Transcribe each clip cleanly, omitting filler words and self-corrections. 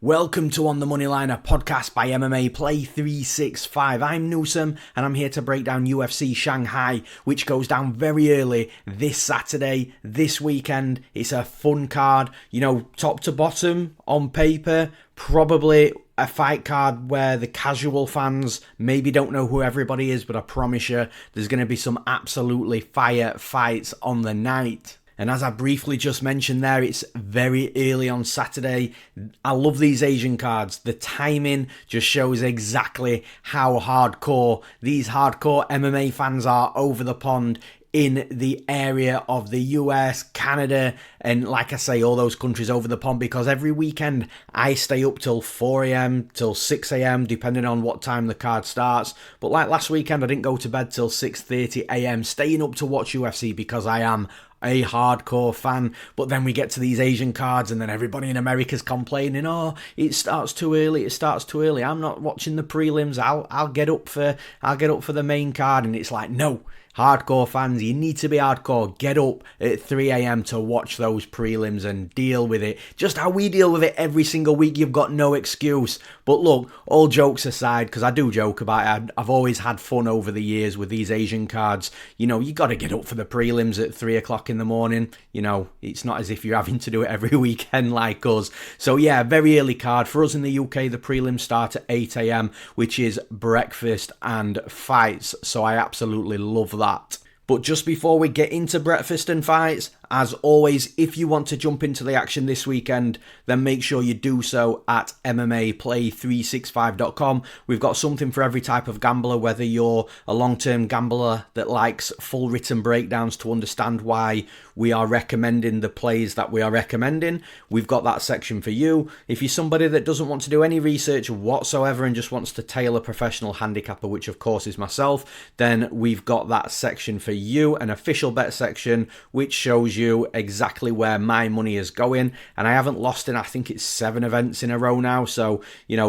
Welcome to On the Moneyline, a podcast by MMA Play 365. I'm Newsome, and I'm here to break down UFC Shanghai, which goes down very early this Saturday, this weekend. It's a fun card, top to bottom, on paper, probably a fight card where the casual fans maybe don't know who everybody is, but I promise you, there's going to be some absolutely fire fights on the night. And as I briefly just mentioned there, it's very early on Saturday. I love these Asian cards. The timing just shows exactly how hardcore these hardcore MMA fans are over the pond in the area of the US, Canada, and like I say, all those countries over the pond, because every weekend I stay up till 4 a.m, till 6 a.m, depending on what time the card starts. But like last weekend, I didn't go to bed till 6:30 a.m, staying up to watch UFC because I am a hardcore fan. But then we get to these Asian cards and then everybody in America's complaining, oh, it starts too early, I'm not watching the prelims, I'll get up for the main card. And it's like, no, hardcore fans, you need to be hardcore. Get up at 3 a.m. to watch those prelims and deal with it. Just how we deal with it every single week. You've got no excuse. But look, all jokes aside, because I do joke about it, I've always had fun over the years with these Asian cards. You got to get up for the prelims at 3 o'clock in the morning. It's not as if you're having to do it every weekend like us. So yeah, very early card. For us in the UK, the prelims start at 8 a.m, which is breakfast and fights. So I absolutely love that. But just before we get into breakfast and fights, as always, if you want to jump into the action this weekend, then make sure you do so at MMAplay365.com. We've got something for every type of gambler, whether you're a long-term gambler that likes full written breakdowns to understand why we are recommending the plays that we are recommending. We've got that section for you. If you're somebody that doesn't want to do any research whatsoever and just wants to tail a professional handicapper, which of course is myself, then we've got that section for you, an official bet section, which shows you exactly where my money is going. And I haven't lost in, I think it's 7 events in a row now. So,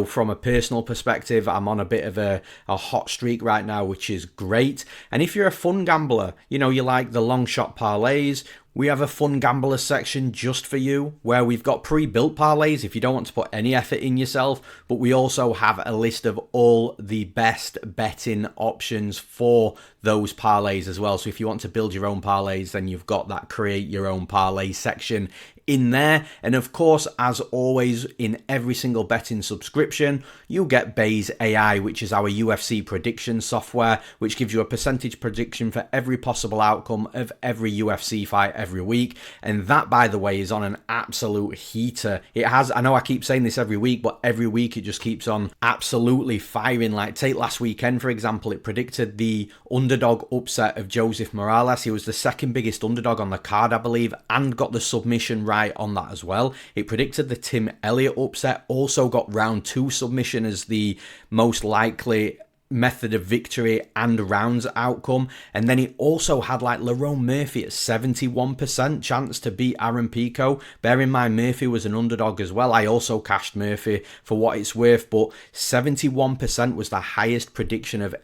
from a personal perspective, I'm on a bit of a hot streak right now, which is great. And if you're a fun gambler, you like the long shot parlays, we have a fun gambler section just for you where we've got pre-built parlays if you don't want to put any effort in yourself, but we also have a list of all the best betting options for those parlays as well. So if you want to build your own parlays, then you've got that create your own parlay section in there. And of course, as always, in every single betting subscription, you get Bayes AI, which is our UFC prediction software, which gives you a percentage prediction for every possible outcome of every UFC fight every week. And that, by the way, is on an absolute heater. It has, I know I keep saying this every week, but every week it just keeps on absolutely firing. Like take last weekend, for example, it predicted the underdog upset of Joseph Morales. He was the second biggest underdog on the card, I believe, and got the submission right on that as well. It predicted the Tim Elliott upset, also got round 2 submission as the most likely method of victory and rounds outcome. And then it also had like Lerone Murphy at 71% chance to beat Aaron Pico. Bear in mind, Murphy was an underdog as well. I also cashed Murphy for what it's worth, but 71% was the highest prediction of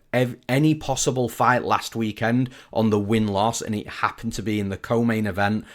any possible fight last weekend on the win-loss, and it happened to be in the co-main event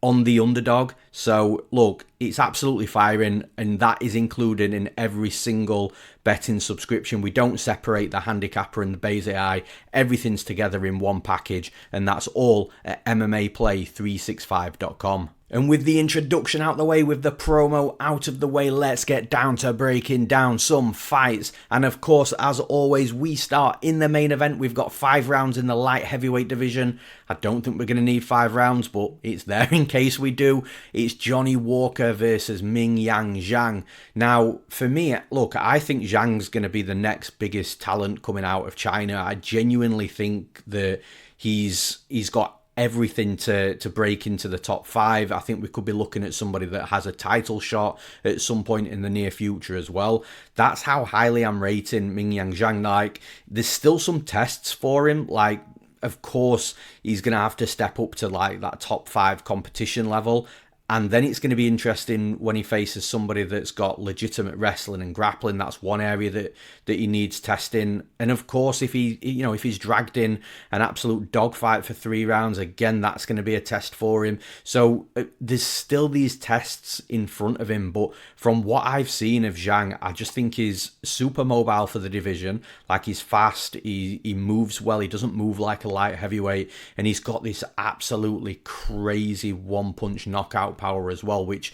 on the underdog. So look, it's absolutely firing, and that is included in every single betting subscription. We don't separate the handicapper and the Bayes AI. Everything's together in one package, and that's all at MMAplay365.com. And with the introduction out the way, with the promo out of the way, let's get down to breaking down some fights. And of course, as always, we start in the main event. We've got 5 rounds in the light heavyweight division. I don't think we're going to need 5 rounds, but it's there in case we do. It's Johnny Walker versus Mingyang Zhang. Now, for me, look, I think Zhang's going to be the next biggest talent coming out of China. I genuinely think that he's got everything to break into the top 5. I think we could be looking at somebody that has a title shot at some point in the near future as well. That's how highly I'm rating Mingyang Zhang. Like, there's still some tests for him. Like, of course, he's going to have to step up to like that top 5 competition level. And then it's going to be interesting when he faces somebody that's got legitimate wrestling and grappling. That's one area that he needs testing. And of course, if he's dragged in an absolute dogfight for 3 rounds, again, that's going to be a test for him. So there's still these tests in front of him. But from what I've seen of Zhang, I just think he's super mobile for the division. Like, he's fast, he moves well, he doesn't move like a light heavyweight, and he's got this absolutely crazy one-punch knockout power as well, which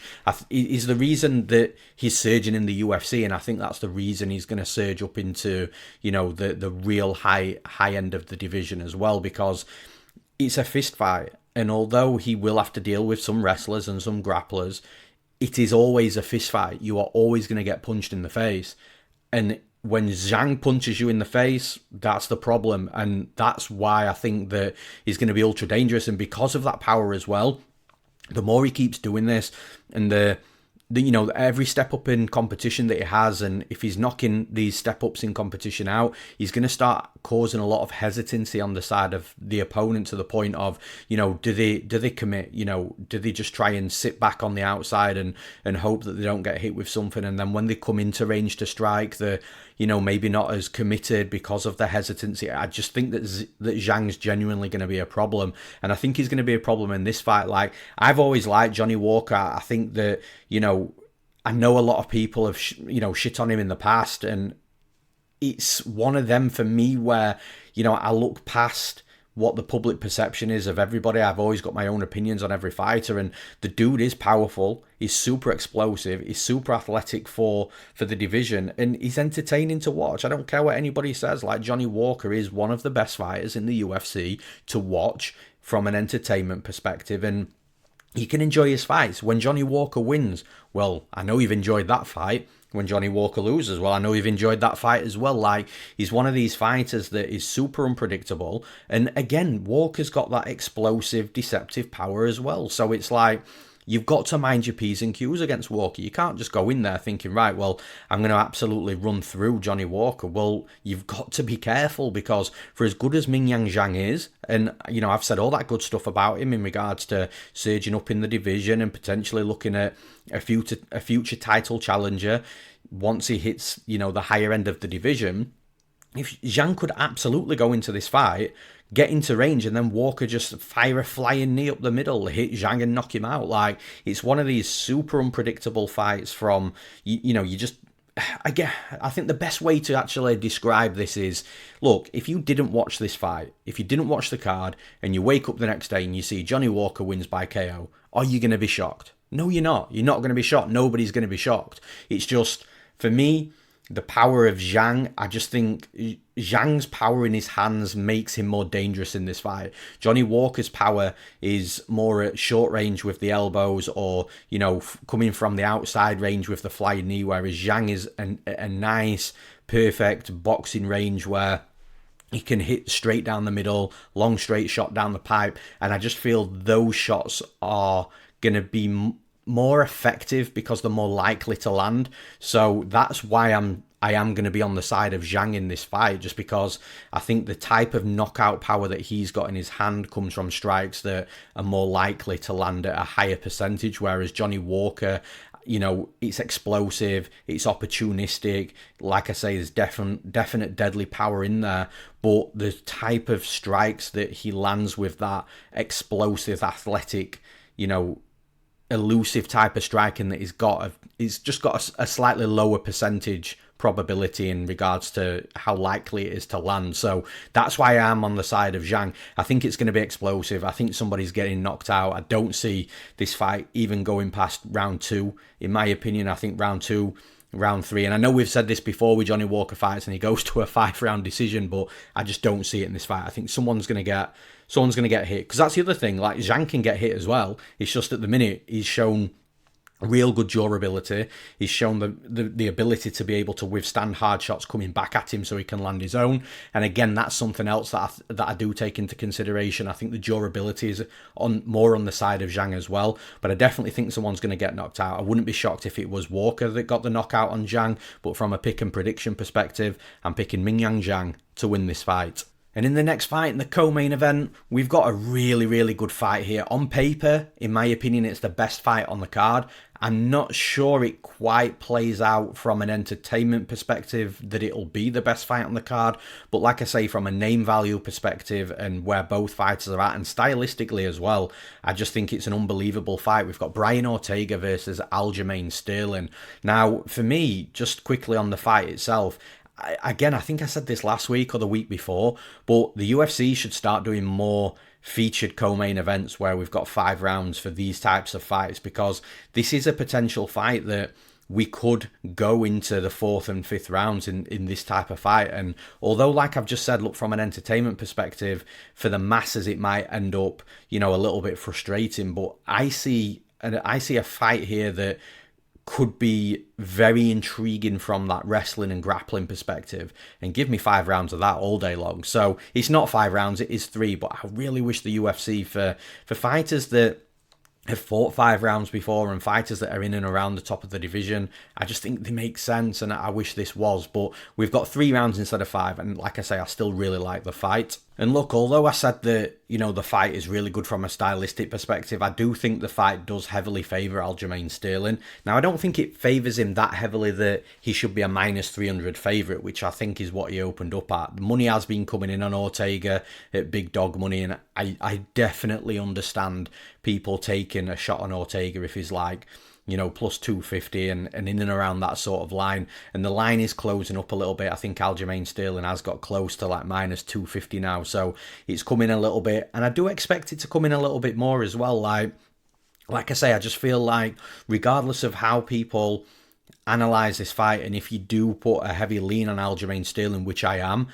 is the reason that he's surging in the UFC, and I think that's the reason he's going to surge up into, the real high end of the division as well, because it's a fist fight, and although he will have to deal with some wrestlers and some grapplers, it is always a fist fight. You are always going to get punched in the face, and when Zhang punches you in the face, that's the problem, and that's why I think that he's going to be ultra dangerous, and because of that power as well, the more he keeps doing this, and every step up in competition that he has, and if he's knocking these step ups in competition out, he's going to start causing a lot of hesitancy on the side of the opponent, to the point of, do they commit? Do they just try and sit back on the outside and hope that they don't get hit with something? And then when they come into range to strike, they're maybe not as committed because of the hesitancy. I just think that Zhang's genuinely going to be a problem, and I think he's going to be a problem in this fight. Like, I've always liked Johnny Walker. I think that, I know a lot of people have, shit on him in the past, and it's one of them for me where, I look past what the public perception is of everybody. I've always got my own opinions on every fighter, and the dude is powerful, he's super explosive, he's super athletic for the division, and he's entertaining to watch. I don't care what anybody says, like, Johnny Walker is one of the best fighters in the UFC to watch from an entertainment perspective, and you can enjoy his fights. When Johnny Walker wins, well, I know you've enjoyed that fight. When Johnny Walker loses, well, I know you've enjoyed that fight as well. Like, he's one of these fighters that is super unpredictable. And again, Walker's got that explosive, deceptive power as well. So it's like, you've got to mind your P's and Q's against Walker. You can't just go in there thinking, right, well, I'm going to absolutely run through Johnny Walker. Well, you've got to be careful, because for as good as Mingyang Zhang is, and, I've said all that good stuff about him in regards to surging up in the division and potentially looking at a future title challenger once he hits, the higher end of the division. If Zhang could absolutely go into this fight, get into range, and then Walker just fire a flying knee up the middle, hit Zhang and knock him out. Like, it's one of these super unpredictable fights from, you just... I think the best way to actually describe this is, look, if you didn't watch this fight, if you didn't watch the card, and you wake up the next day and you see Johnny Walker wins by KO, are you going to be shocked? No, you're not. You're not going to be shocked. Nobody's going to be shocked. It's just, for me, the power of Zhang, I just think Zhang's power in his hands makes him more dangerous in this fight. Johnny Walker's power is more at short range with the elbows, or, coming from the outside range with the flying knee, whereas Zhang is a nice, perfect boxing range where he can hit straight down the middle, long straight shot down the pipe, and I just feel those shots are going to be more effective because they're more likely to land. So that's why I am going to be on the side of Zhang in this fight, just because I think the type of knockout power that he's got in his hand comes from strikes that are more likely to land at a higher percentage, whereas Johnny Walker, it's explosive, it's opportunistic. Like I say, there's definite deadly power in there, but the type of strikes that he lands with that explosive, athletic, elusive type of striking that he's just got a slightly lower percentage probability in regards to how likely it is to land. So that's why I am on the side of Zhang. I think it's going to be explosive. I think somebody's getting knocked out. I don't see this fight even going past round 2. In my opinion, I think round 2, round 3, and I know we've said this before with Johnny Walker fights and he goes to a 5-round decision, but I just don't see it in this fight. I think someone's going to get hit, because that's the other thing. Like, Zhang can get hit as well. It's just at the minute he's shown real good durability. He's shown the ability to be able to withstand hard shots coming back at him so he can land his own. And again, that's something else that I do take into consideration. I think the durability is more on the side of Zhang as well. But I definitely think someone's going to get knocked out. I wouldn't be shocked if it was Walker that got the knockout on Zhang. But from a pick and prediction perspective, I'm picking Mingyang Zhang to win this fight. And in the next fight, in the co-main event, we've got a really, really good fight here. On paper, in my opinion, it's the best fight on the card. I'm not sure it quite plays out from an entertainment perspective that it'll be the best fight on the card. But like I say, from a name value perspective and where both fighters are at, and stylistically as well, I just think it's an unbelievable fight. We've got Brian Ortega versus Aljamain Sterling. Now, for me, just quickly on the fight itself, I think I said this last week or the week before, but the UFC should start doing more featured co-main events where we've got 5 rounds for these types of fights, because this is a potential fight that we could go into the 4th and 5th rounds in this type of fight. And although, like I've just said, look, from an entertainment perspective, for the masses it might end up, a little bit frustrating, but I see a fight here that could be very intriguing from that wrestling and grappling perspective, and give me 5 rounds of that all day long. So it's not 5 rounds, it is 3, but I really wish the UFC for fighters that have fought 5 rounds before and fighters that are in and around the top of the division, I just think they make sense, and I wish this was. But we've got 3 rounds instead of 5, and like I say, I still really like the fight. And look, although I said that, the fight is really good from a stylistic perspective, I do think the fight does heavily favour Aljamain Sterling. Now, I don't think it favours him that heavily that he should be a minus 300 favourite, which I think is what he opened up at. The money has been coming in on Ortega at big dog money, and I definitely understand people taking a shot on Ortega if he's like, plus 250 and in and around that sort of line. And the line is closing up a little bit. I think Aljamain Sterling has got close to like minus 250 now. So it's coming a little bit. And I do expect it to come in a little bit more as well. Like I say, I just feel like regardless of how people analyse this fight, and if you do put a heavy lean on Aljamain Sterling, which I am,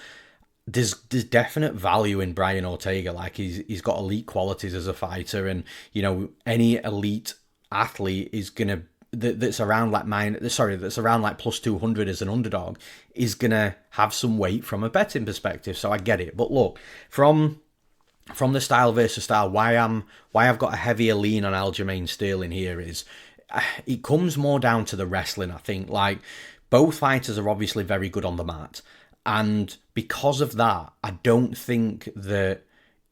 there's definite value in Brian Ortega. Like he's got elite qualities as a fighter, and any elite athlete is gonna that's around like plus 200 as an underdog is gonna have some weight from a betting perspective. So I get it. But look, from the style versus style, why I've got a heavier lean on Aljamain Sterling here is it comes more down to the wrestling. I think like both fighters are obviously very good on the mat, and because of that, I don't think that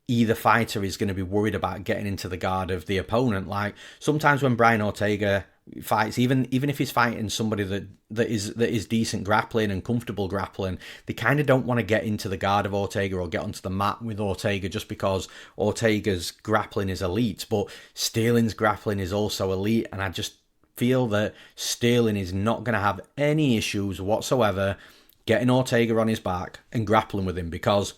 either fighter is going to be worried about getting into the guard of the opponent. Like sometimes when Brian Ortega fights, even if he's fighting somebody that is decent grappling and comfortable grappling, they kind of don't want to get into the guard of Ortega or get onto the mat with Ortega just because Ortega's grappling is elite, but Sterling's grappling is also elite, and I just feel that Sterling is not going to have any issues whatsoever getting Ortega on his back and grappling with him, because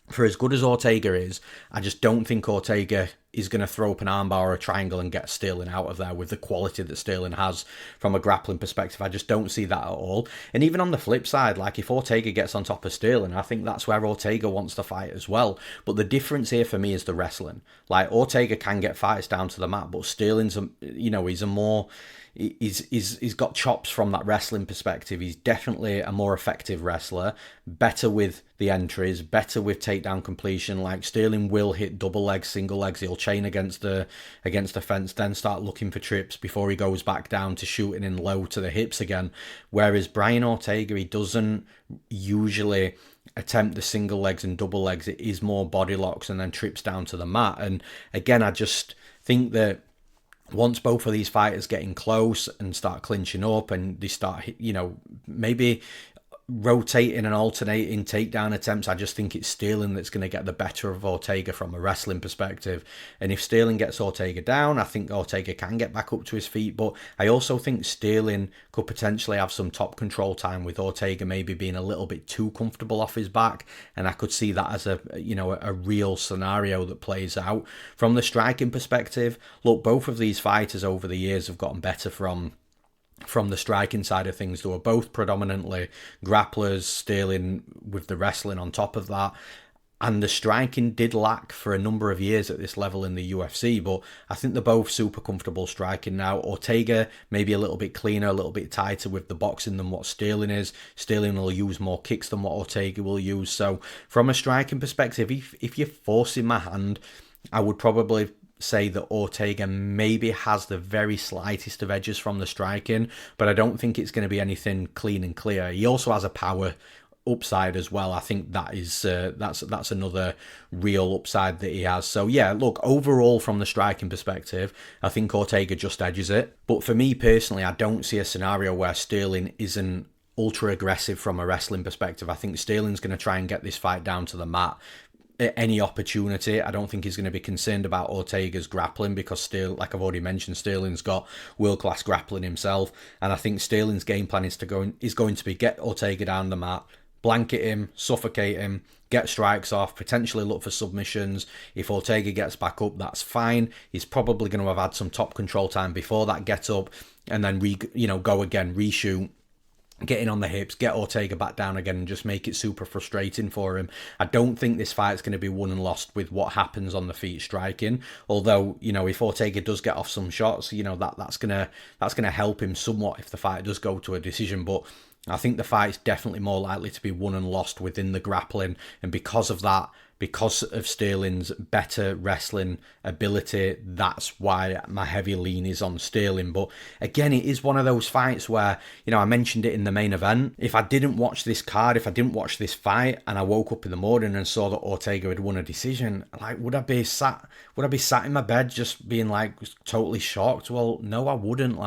for as good as Ortega is, I just don't think Ortega is going to throw up an armbar or a triangle and get Sterling out of there with the quality that Sterling has from a grappling perspective. I just don't see that at all. And even on the flip side, like if Ortega gets on top of Sterling, I think that's where Ortega wants to fight as well. But the difference here for me is the wrestling. Like Ortega can get fights down to the mat, but Sterling's, he's a more... He's got chops from that wrestling perspective. He's definitely a more effective wrestler, better with the entries, better with takedown completion. Like Sterling will hit double legs, single legs. He'll chain against the fence, then start looking for trips before he goes back down to shooting in low to the hips again. Whereas Brian Ortega, he doesn't usually attempt the single legs and double legs. It is more body locks and then trips down to the mat. And again, I just think that once both of these fighters get in close and start clinching up and they start, maybe rotating and alternating takedown attempts, I just think it's Sterling that's going to get the better of Ortega from a wrestling perspective. And if Sterling gets Ortega down, I think Ortega can get back up to his feet. But I also think Sterling could potentially have some top control time with Ortega maybe being a little bit too comfortable off his back. And I could see that as a real scenario that plays out. From the striking perspective, look, both of these fighters over the years have gotten better from the striking side of things. They were both predominantly grapplers, Sterling with the wrestling on top of that. And the striking did lack for a number of years at this level in the UFC, but I think they're both super comfortable striking now. Ortega maybe a little bit cleaner, a little bit tighter with the boxing than what Sterling is. Sterling will use more kicks than what Ortega will use. So from a striking perspective, if you're forcing my hand, I would probably say that Ortega maybe has the very slightest of edges from the striking, but I don't think it's going to be anything clean and clear. He also has a power upside as well. I think that is that's another real upside that he has. So yeah, look, overall from the striking perspective, I think Ortega just edges it. But for me personally, I don't see a scenario where Sterling isn't ultra aggressive from a wrestling perspective. I think Sterling's going to try and get this fight down to the mat at any opportunity. I don't think he's going to be concerned about Ortega's grappling because, like I've already mentioned, Sterling's got world-class grappling himself, and I think Sterling's game plan is going to be get Ortega down the mat, blanket him, suffocate him, get strikes off, potentially look for submissions. If Ortega gets back up, that's fine. He's probably going to have had some top control time before that get up, and then go again, reshoot, get in on the hips, get Ortega back down again, and just make it super frustrating for him. I don't think this fight's going to be won and lost with what happens on the feet striking. Although, if Ortega does get off some shots, that's gonna help him somewhat if the fight does go to a decision. But I think the fight's definitely more likely to be won and lost within the grappling, and because of that, because of Sterling's better wrestling ability, that's why my heavy lean is on Sterling. But again, it is one of those fights where, I mentioned it in the main event. If I didn't watch this card, if I didn't watch this fight, and I woke up in the morning and saw that Ortega had won a decision, would I be sat in my bed just being totally shocked? Well, no, I wouldn't.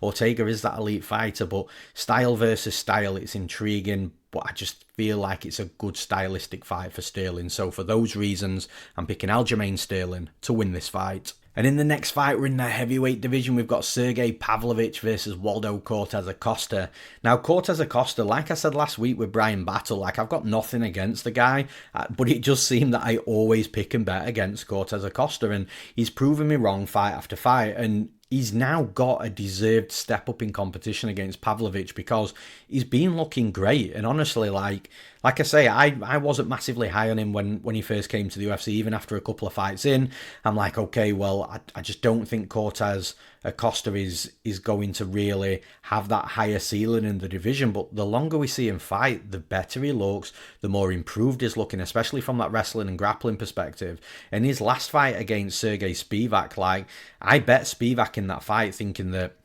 Ortega is that elite fighter, but style versus style, it's intriguing. But I just feel like it's a good stylistic fight for Sterling. So for those reasons, I'm picking Aljamain Sterling to win this fight. And in the next fight, we're in the heavyweight division. We've got Sergei Pavlovich versus Waldo Cortes-Acosta. Now, Cortes-Acosta, like I said last week with Brian Battle, I've got nothing against the guy, but it just seemed that I always pick and bet against Cortes-Acosta, and he's proven me wrong fight after fight. And he's now got a deserved step up in competition against Pavlovich because he's been looking great. And honestly, like I say, I wasn't massively high on him when he first came to the UFC. Even after a couple of fights in, I'm like, okay, well, I just don't think Cortes-Acosta is going to really have that higher ceiling in the division. But the longer we see him fight, the better he looks, the more improved he's looking, especially from that wrestling and grappling perspective. And his last fight against Sergei Spivak, I bet Spivak in that fight thinking that,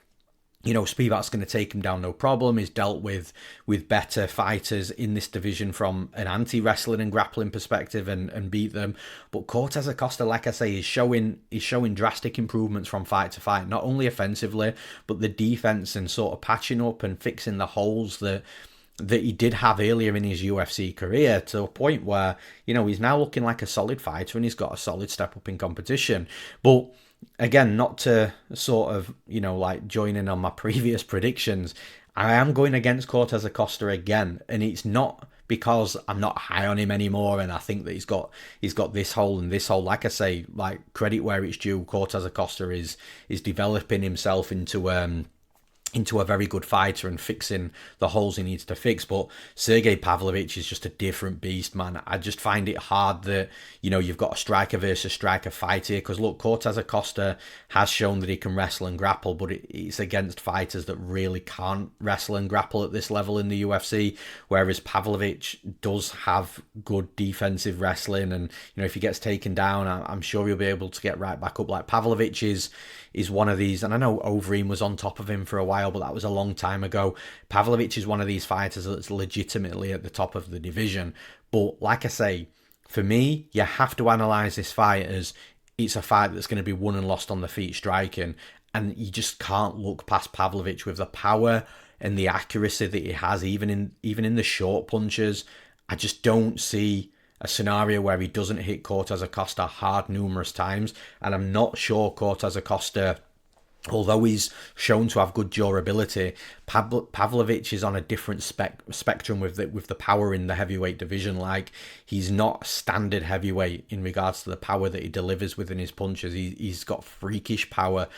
Spivak's going to take him down no problem. He's dealt with better fighters in this division from an anti-wrestling and grappling perspective and beat them. But Cortes-Acosta, like I say, is showing drastic improvements from fight to fight, not only offensively, but the defense and sort of patching up and fixing the holes that he did have earlier in his UFC career, to a point where, he's now looking like a solid fighter and he's got a solid step up in competition. But again, not to sort of, join in on my previous predictions, I am going against Cortes-Acosta again, and it's not because I'm not high on him anymore and I think that he's got this hole and this hole. Like I say, credit where it's due, Cortes-Acosta is developing himself into a very good fighter and fixing the holes he needs to fix. But Sergei Pavlovich is just a different beast, man. I just find it hard that, you've got a striker versus striker fight here. Because look, Cortes-Acosta has shown that he can wrestle and grapple, but it's against fighters that really can't wrestle and grapple at this level in the UFC. Whereas Pavlovich does have good defensive wrestling, and if he gets taken down, I'm sure he'll be able to get right back up. Pavlovich is one of these, and I know Overeem was on top of him for a while, but that was a long time ago. Pavlovich is one of these fighters that's legitimately at the top of the division. But like I say, for me, you have to analyse this fight as it's a fight that's going to be won and lost on the feet striking, and you just can't look past Pavlovich with the power and the accuracy that he has, even in the short punches. I just don't see a scenario where he doesn't hit Cortes-Acosta hard numerous times, and I'm not sure Cortes-Acosta, although he's shown to have good durability, Pavlovich is on a different spectrum with the power in the heavyweight division. He's not standard heavyweight in regards to the power that he delivers within his punches. He's got freakish power,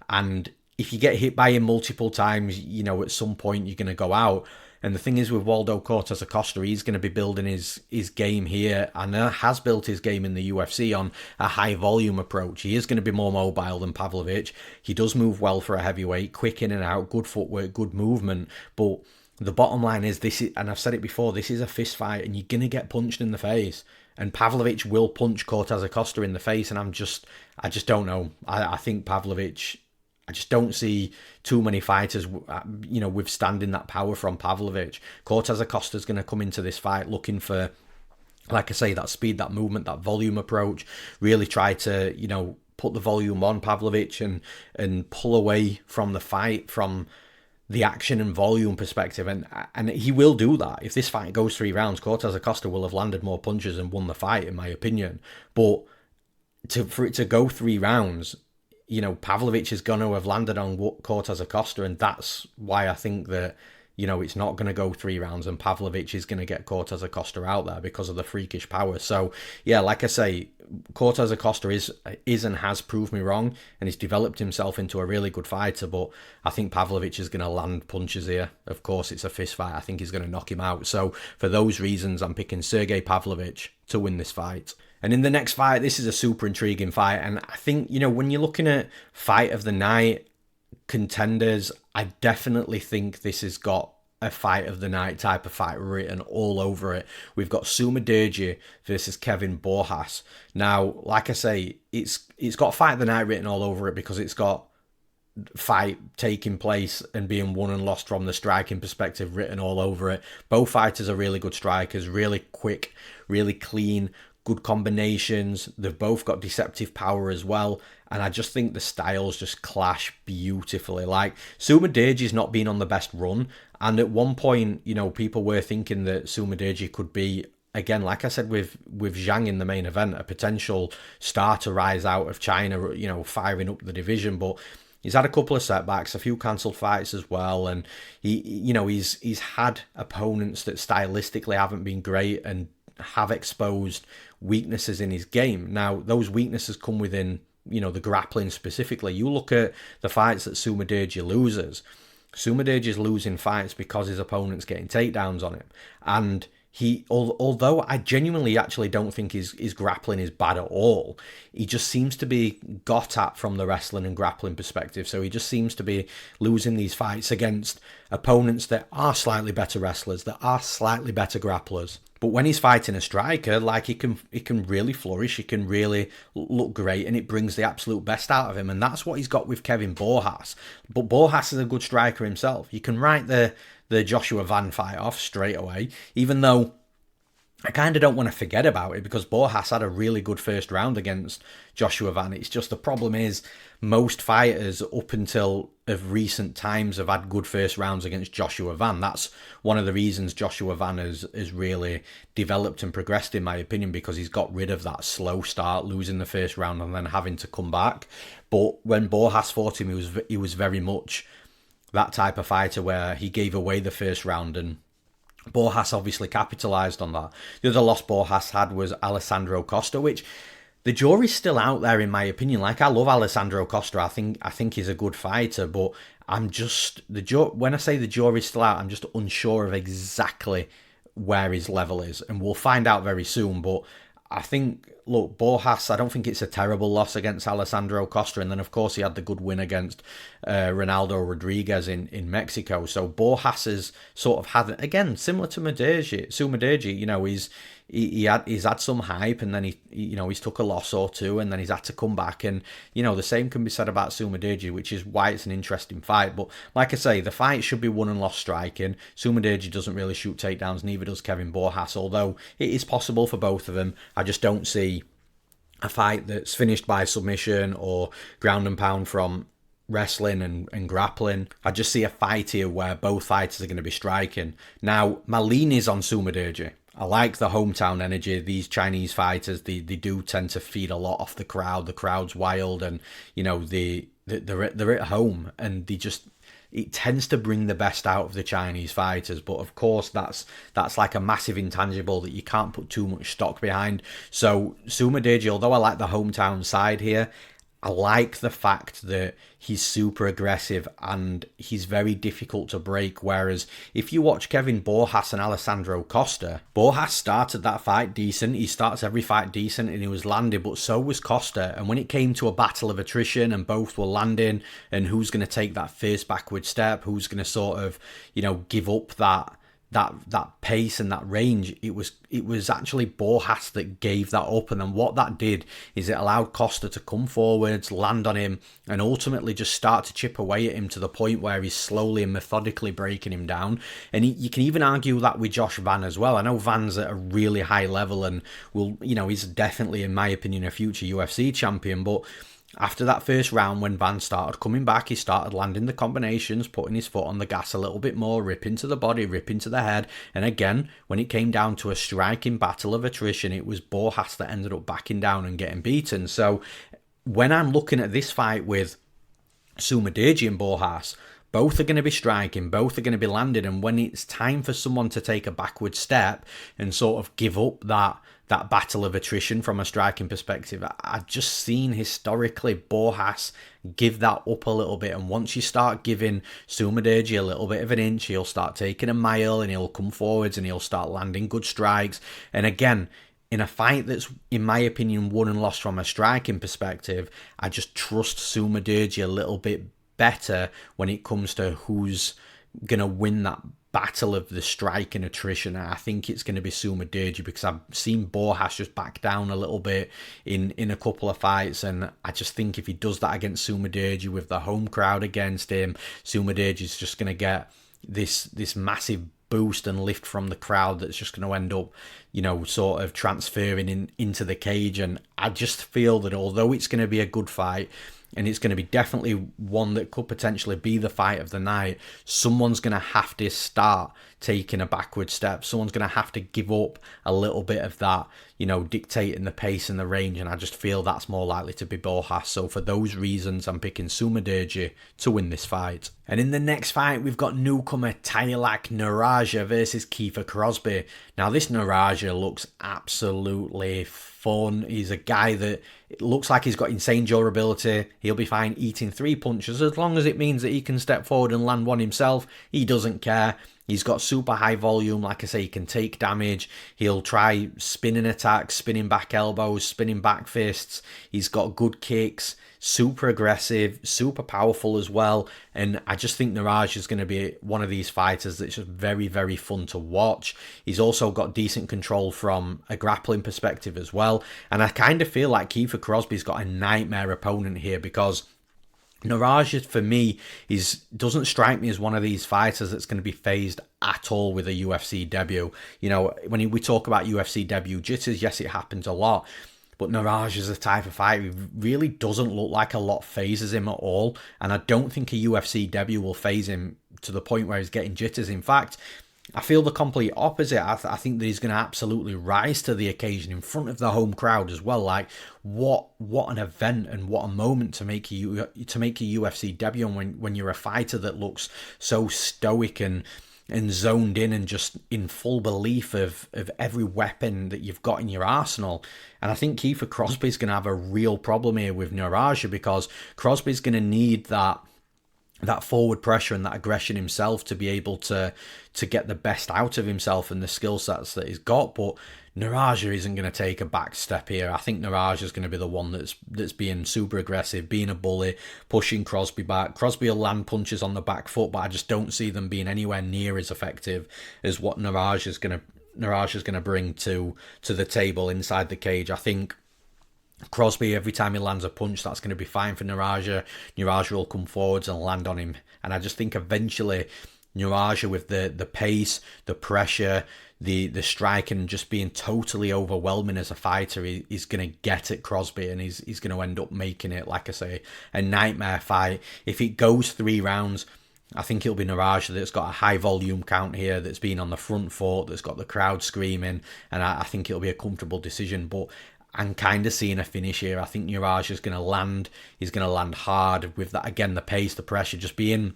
and if you get hit by him multiple times, at some point you're going to go out. And the thing is with Waldo Cortes-Acosta, he's going to be building his game here, and has built his game in the UFC on a high volume approach. He is going to be more mobile than Pavlovich. He does move well for a heavyweight, quick in and out, good footwork, good movement. But the bottom line is, and I've said it before, this is a fist fight and you're going to get punched in the face. And Pavlovich will punch Cortes-Acosta in the face, and I just don't know. I think Pavlovich I just don't see too many fighters, withstanding that power from Pavlovich. Cortes-Acosta is going to come into this fight looking for, like I say, that speed, that movement, that volume approach, really try to, put the volume on Pavlovich and pull away from the fight, from the action and volume perspective. And he will do that. If this fight goes 3 rounds, Cortes-Acosta will have landed more punches and won the fight, in my opinion. But for it to go 3 rounds, Pavlovich is going to have landed on Cortes-Acosta, and that's why I think that, it's not going to go 3 rounds, and Pavlovich is going to get Cortes-Acosta out there because of the freakish power. So, yeah, like I say, Cortes-Acosta is and has proved me wrong, and he's developed himself into a really good fighter, but I think Pavlovich is going to land punches here. Of course, it's a fist fight. I think he's going to knock him out. So, for those reasons, I'm picking Sergei Pavlovich to win this fight. And in the next fight, this is a super intriguing fight, and I think, when you're looking at fight of the night contenders, I definitely think this has got a fight of the night type of fight written all over it. We've got Sumudaerji versus Kevin Borjas. Now, like I say, it's got fight of the night written all over it because it's got fight taking place and being won and lost from the striking perspective written all over it. Both fighters are really good strikers, really quick, really clean, good combinations. They've both got deceptive power as well, and I just think the styles just clash beautifully. Like, Sumudaerji's not been on the best run, and at one point, people were thinking that Sumudaerji could be, again, like I said with Zhang in the main event, a potential star to rise out of China, firing up the division, but he's had a couple of setbacks, a few cancelled fights as well, and he's had opponents that stylistically haven't been great and have exposed weaknesses in his game. Now, those weaknesses come within, the grappling specifically. You look at the fights that Sumudaerji loses. Sumudaerji's losing fights because his opponent's getting takedowns on him. And although I genuinely actually don't think his grappling is bad at all, he just seems to be got at from the wrestling and grappling perspective. So he just seems to be losing these fights against opponents that are slightly better wrestlers, that are slightly better grapplers. But when he's fighting a striker, like, he can really flourish, he can really look great, and it brings the absolute best out of him. And that's what he's got with Kevin Borjas. But Borjas is a good striker himself. You can write the Joshua Van fight off straight away, even though I kind of don't want to forget about it because Borjas had a really good first round against Joshua Van. It's just the problem is most fighters up until of recent times have had good first rounds against Joshua Van. That's one of the reasons Joshua Van has really developed and progressed, in my opinion, because he's got rid of that slow start, losing the first round and then having to come back. But when Borjas fought him, he was very much that type of fighter where he gave away the first round, and Borjas obviously capitalised on that. The other loss Borjas had was Alessandro Costa, which the jury's still out there, in my opinion. Like, I love Alessandro Costa. I think he's a good fighter, but I'm just when I say the jury's still out, I'm just unsure of exactly where his level is, and we'll find out very soon. But I think, look, Borjas, I don't think it's a terrible loss against Alessandro Costa. And then, of course, he had the good win against Ronaldo Rodriguez in Mexico. So Borjas has sort of had, again, similar to Sumudaerji, he's had some hype, and then he's took a loss or two, and then he's had to come back. And, the same can be said about Sumudaerji, which is why it's an interesting fight. But like I say, the fight should be won and lost striking. Sumudaerji doesn't really shoot takedowns, neither does Kevin Borjas, although it is possible for both of them. I just don't see a fight that's finished by submission or ground and pound from wrestling and grappling. I just see a fight here where both fighters are going to be striking. Now, my lean is on Sumudaerji. I like the hometown energy. These Chinese fighters, they do tend to feed a lot off the crowd. The crowd's wild, and they're at home, and it tends to bring the best out of the Chinese fighters. But of course, that's like a massive intangible that you can't put too much stock behind. So Sumudaerji, although I like the hometown side here, I like the fact that he's super aggressive and he's very difficult to break. Whereas if you watch Kevin Borjas and Alessandro Costa, Borjas started that fight decent. He starts every fight decent and he was landing, but so was Costa. And when it came to a battle of attrition and both were landing, and who's going to take that first backward step, who's going to sort of, give up that that pace and that range, it was actually Borjas that gave that up. And then what that did is it allowed Costa to come forwards, land on him, and ultimately just start to chip away at him to the point where he's slowly and methodically breaking him down. And you can even argue that with Josh Van as well. I know Van's at a really high level and he's definitely, in my opinion, a future UFC champion, but after that first round, when Van started coming back, he started landing the combinations, putting his foot on the gas a little bit more, ripping to the body, ripping to the head. And again, when it came down to a striking battle of attrition, it was Borjas that ended up backing down and getting beaten. So when I'm looking at this fight with Sumudaerji and Borjas, both are going to be striking, both are going to be landing, and when it's time for someone to take a backward step and sort of give up that battle of attrition from a striking perspective, I've just seen historically Borjas give that up a little bit. And once you start giving Sumudaerji a little bit of an inch, he'll start taking a mile and he'll come forwards and he'll start landing good strikes. And again, in a fight that's, in my opinion, won and lost from a striking perspective, I just trust Sumudaerji a little bit better when it comes to who's going to win that battle of the strike and attrition. I think it's going to be Sumudaerji, because I've seen Borjas just back down a little bit in a couple of fights, and I just think if he does that against Sumudaerji with the home crowd against him, Sumudaerji's just going to get this massive boost and lift from the crowd that's just going to end up, sort of transferring into the cage. And I just feel that although it's going to be a good fight, and it's going to be definitely one that could potentially be the fight of the night, someone's going to have to start taking a backward step. Someone's going to have to give up a little bit of that, dictating the pace and the range. And I just feel that's more likely to be Borjas. So for those reasons, I'm picking Sumudaerji to win this fight. And in the next fight, we've got newcomer Taiyilake Nueraji versus Kiefer Crosbie. Now, this Nueraji looks absolutely fun. He's a guy that it looks like he's got insane durability. He'll be fine eating 3 punches as long as it means that he can step forward and land one himself. He doesn't care. He's got super high volume. Like I say, he can take damage. He'll try spinning attacks, spinning back elbows, spinning back fists. He's got good kicks, super aggressive, super powerful as well. And I just think Nueraji is going to be one of these fighters that's just very, very fun to watch. He's also got decent control from a grappling perspective as well. And I kind of feel like Kiefer Crosbie's got a nightmare opponent here, because Nueraji, for me, doesn't strike me as one of these fighters that's going to be phased at all with a UFC debut. When we talk about UFC debut jitters, yes, it happens a lot. But Nueraji is the type of fighter who really doesn't look like a lot phases him at all. And I don't think a UFC debut will phase him to the point where he's getting jitters. In fact, I feel the complete opposite. I think that he's going to absolutely rise to the occasion in front of the home crowd as well. Like, what an event and what a moment to make a UFC debut. And when you're a fighter that looks so stoic and zoned in and just in full belief of every weapon that you've got in your arsenal. And I think Kiefer Crosbie's going to have a real problem here with Nueraji, because Crosbie's going to need that forward pressure and that aggression himself to be able to get the best out of himself and the skill sets that he's got. But Nueraji isn't going to take a back step here. I think Nueraji is going to be the one that's being super aggressive, being a bully, pushing Crosbie back. Crosbie will land punches on the back foot, but I just don't see them being anywhere near as effective as what Nueraji is going to bring to the table inside the cage. I think Crosbie, every time he lands a punch, that's going to be fine for Nueraji. Nueraji will come forwards and land on him. And I just think eventually Nueraji, with the pace, the pressure, the striking, and just being totally overwhelming as a fighter, he's going to get at Crosbie, and he's going to end up making it, like I say, a nightmare fight. If it goes 3 rounds, I think it'll be Nueraji that's got a high volume count here, that's been on the front foot, that's got the crowd screaming, and I think it'll be a comfortable decision. But I'm kind of seeing a finish here. I think Nueraji is going to land. He's going to land hard with that, again, the pace, the pressure, just being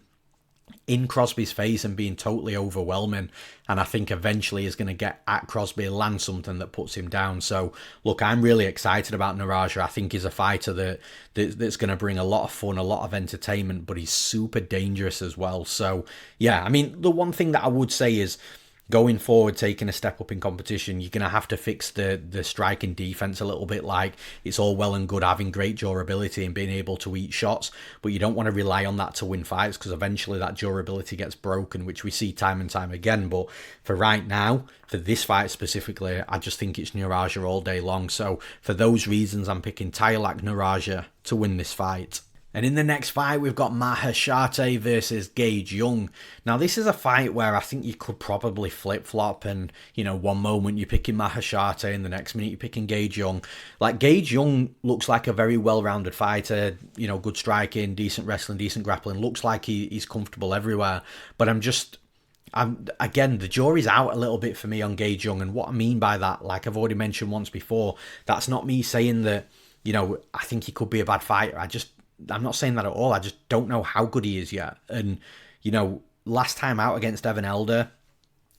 in Crosbie's face and being totally overwhelming. And I think eventually he's going to get at Crosbie, land something that puts him down. So, look, I'm really excited about Nueraji. I think he's a fighter that's going to bring a lot of fun, a lot of entertainment, but he's super dangerous as well. So, yeah, I mean, the one thing that I would say is, going forward, taking a step up in competition, you're going to have to fix the striking defense a little bit. Like, it's all well and good having great durability and being able to eat shots, but you don't want to rely on that to win fights, because eventually that durability gets broken, which we see time and time again. But for right now, for this fight specifically, I just think it's Nueraji all day long. So for those reasons, I'm picking Taiyilake Nueraji to win this fight. And in the next fight, we've got Maheshate versus Gage Young. Now, this is a fight where I think you could probably flip-flop and, one moment you're picking Maheshate and the next minute you're picking Gage Young. Like, Gage Young looks like a very well-rounded fighter, good striking, decent wrestling, decent grappling. Looks like he's comfortable everywhere. But again, the jury's out a little bit for me on Gage Young. And what I mean by that, like I've already mentioned once before, that's not me saying that, I think he could be a bad fighter. I'm not saying that at all. I just don't know how good he is yet. And, last time out against Evan Elder,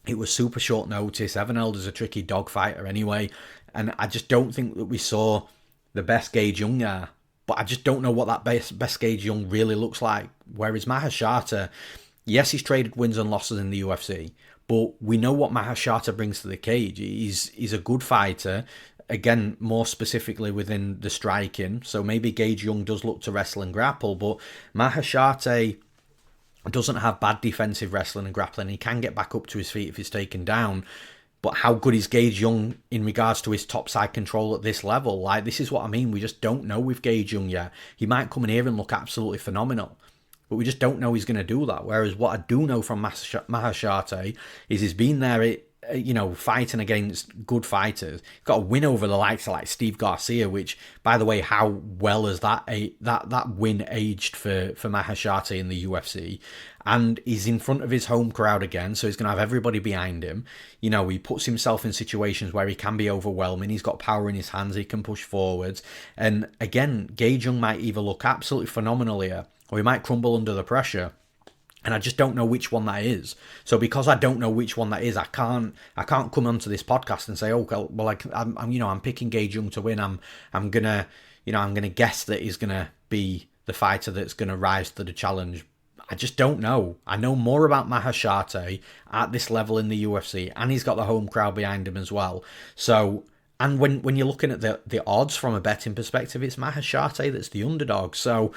it was super short notice. Evan Elder's a tricky dog fighter anyway. And I just don't think that we saw the best Gage Young there. But I just don't know what that best Gage Young really looks like. Whereas Maheshate, yes, he's traded wins and losses in the UFC, but we know what Maheshate brings to the cage. He's a good fighter. Again, more specifically within the striking. So maybe Gage Young does look to wrestle and grapple, but Maheshate doesn't have bad defensive wrestling and grappling. He can get back up to his feet if he's taken down. But how good is Gage Young in regards to his top side control at this level? Like, this is what I mean. We just don't know with Gage Young yet. He might come in here and look absolutely phenomenal, but we just don't know he's going to do that. Whereas what I do know from Maheshate is he's been there, fighting against good fighters. Got a win over the likes of like Steve Garcia, which, by the way, how well has that win aged for Maheshate in the UFC? And he's in front of his home crowd again, so he's going to have everybody behind him. He puts himself in situations where he can be overwhelming. He's got power in his hands. He can push forwards. And again, Gage Young might either look absolutely phenomenal here, or he might crumble under the pressure. And I just don't know which one that is. So because I don't know which one that is, I can't come onto this podcast and say, oh, well, I'm picking Gage Young to win. I'm gonna guess that he's gonna be the fighter that's gonna rise to the challenge. I just don't know. I know more about Maheshate at this level in the UFC, and he's got the home crowd behind him as well. So, and when you're looking at the odds from a betting perspective, it's Maheshate that's the underdog. So,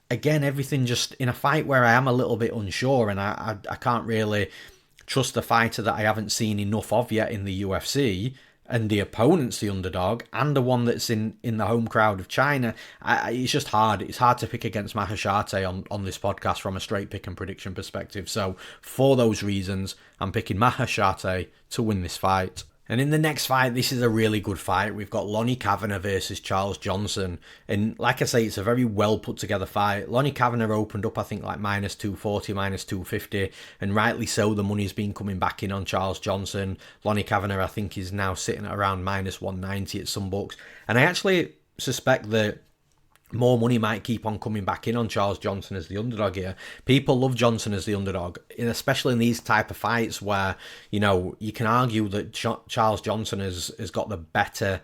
again, everything just in a fight where I am a little bit unsure, and I can't really trust the fighter that I haven't seen enough of yet in the UFC, and the opponent's the underdog, and the one that's in the home crowd of China. It's just hard. It's hard to pick against Maheshate on this podcast from a straight pick and prediction perspective. So for those reasons, I'm picking Maheshate to win this fight. And in the next fight, this is a really good fight. We've got Lonnie Kavanagh versus Charles Johnson. And like I say, it's a very well put together fight. Lonnie Kavanagh opened up, I think, like minus 240, minus 250. And rightly so, the money's been coming back in on Charles Johnson. Lonnie Kavanagh, I think, is now sitting at around minus 190 at some books. And I actually suspect that more money might keep on coming back in on Charles Johnson as the underdog here. People love Johnson as the underdog, especially in these type of fights where, you can argue that Charles Johnson has got the better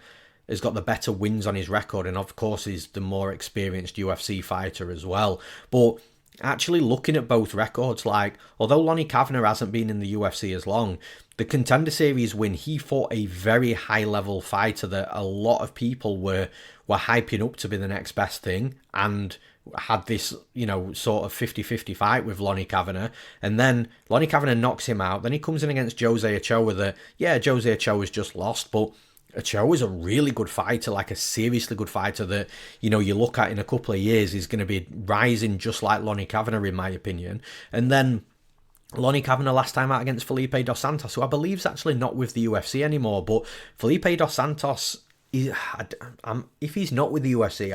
wins on his record, and of course he's the more experienced UFC fighter as well. But actually looking at both records, like, although Lonnie Kavanagh hasn't been in the UFC as long, the Contender Series win, he fought a very high-level fighter that a lot of people were hyping up to be the next best thing, and had this, sort of 50-50 fight with Lonnie Kavanagh. And then Lonnie Kavanagh knocks him out. Then he comes in against Jose Ochoa Jose Ochoa has just lost, but Ochoa is a really good fighter, like a seriously good fighter that, you look at in a couple of years is going to be rising just like Lonnie Kavanagh, in my opinion. And then Lonnie Kavanagh last time out against Felipe Dos Santos, who I believe is actually not with the UFC anymore, but Felipe Dos Santos, if he's not with the UFC,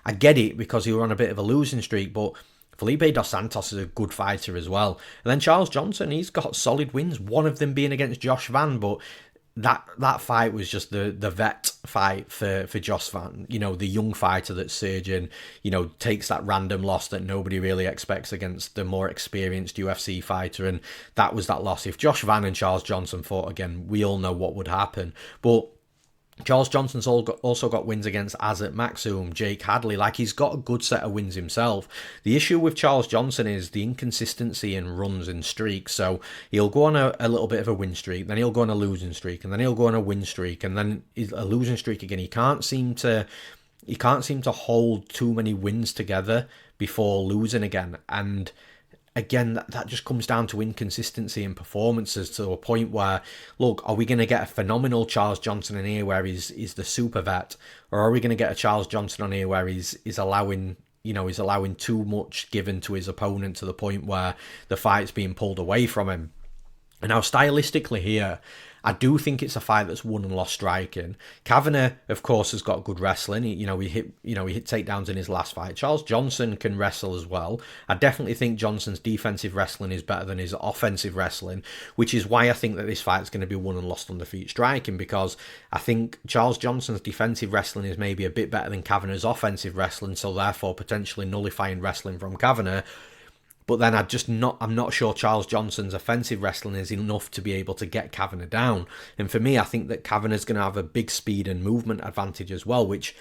I get it because he was on a bit of a losing streak, but Felipe Dos Santos is a good fighter as well. And then Charles Johnson, he's got solid wins, one of them being against Josh Van, but that fight was just the vet fight for Josh Van, the young fighter that's surging, takes that random loss that nobody really expects against the more experienced UFC fighter, and that was that loss. If Josh Van and Charles Johnson fought again, we all know what would happen. But Charles Johnson's also got wins against Azat Maxum, Jake Hadley. Like, he's got a good set of wins himself. The issue with Charles Johnson is the inconsistency in runs and streaks. So he'll go on a little bit of a win streak, then he'll go on a losing streak, and then he'll go on a win streak, and then a losing streak again. He can't seem to hold too many wins together before losing again. And again, that just comes down to inconsistency in performances, to a point where, look, are we going to get a phenomenal Charles Johnson in here where he's the super vet, or are we going to get a Charles Johnson on here where he's allowing too much given to his opponent, to the point where the fight's being pulled away from him? And now, stylistically here, I do think it's a fight that's won and lost striking. Kavanagh, of course, has got good wrestling. He hit takedowns in his last fight. Charles Johnson can wrestle as well. I definitely think Johnson's defensive wrestling is better than his offensive wrestling, which is why I think that this fight's going to be won and lost on the feet striking, because I think Charles Johnson's defensive wrestling is maybe a bit better than Kavanagh's offensive wrestling, so therefore potentially nullifying wrestling from Kavanagh. But then I'm not sure Charles Johnson's offensive wrestling is enough to be able to get Kavanagh down. And for me, I think that Kavanagh's going to have a big speed and movement advantage as well, which,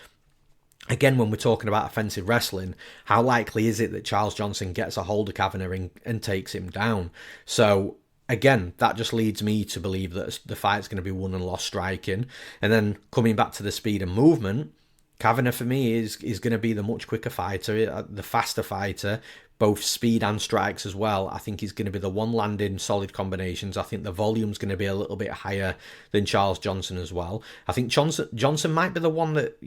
again, when we're talking about offensive wrestling, how likely is it that Charles Johnson gets a hold of Kavanagh and takes him down? So, again, that just leads me to believe that the fight's going to be won and lost striking. And then coming back to the speed and movement, Kavanagh for me is going to be the much quicker fighter, the faster fighter, both speed and strikes as well. I think he's going to be the one landing solid combinations. I think the volume's going to be a little bit higher than Charles Johnson as well. I think Johnson might be the one that,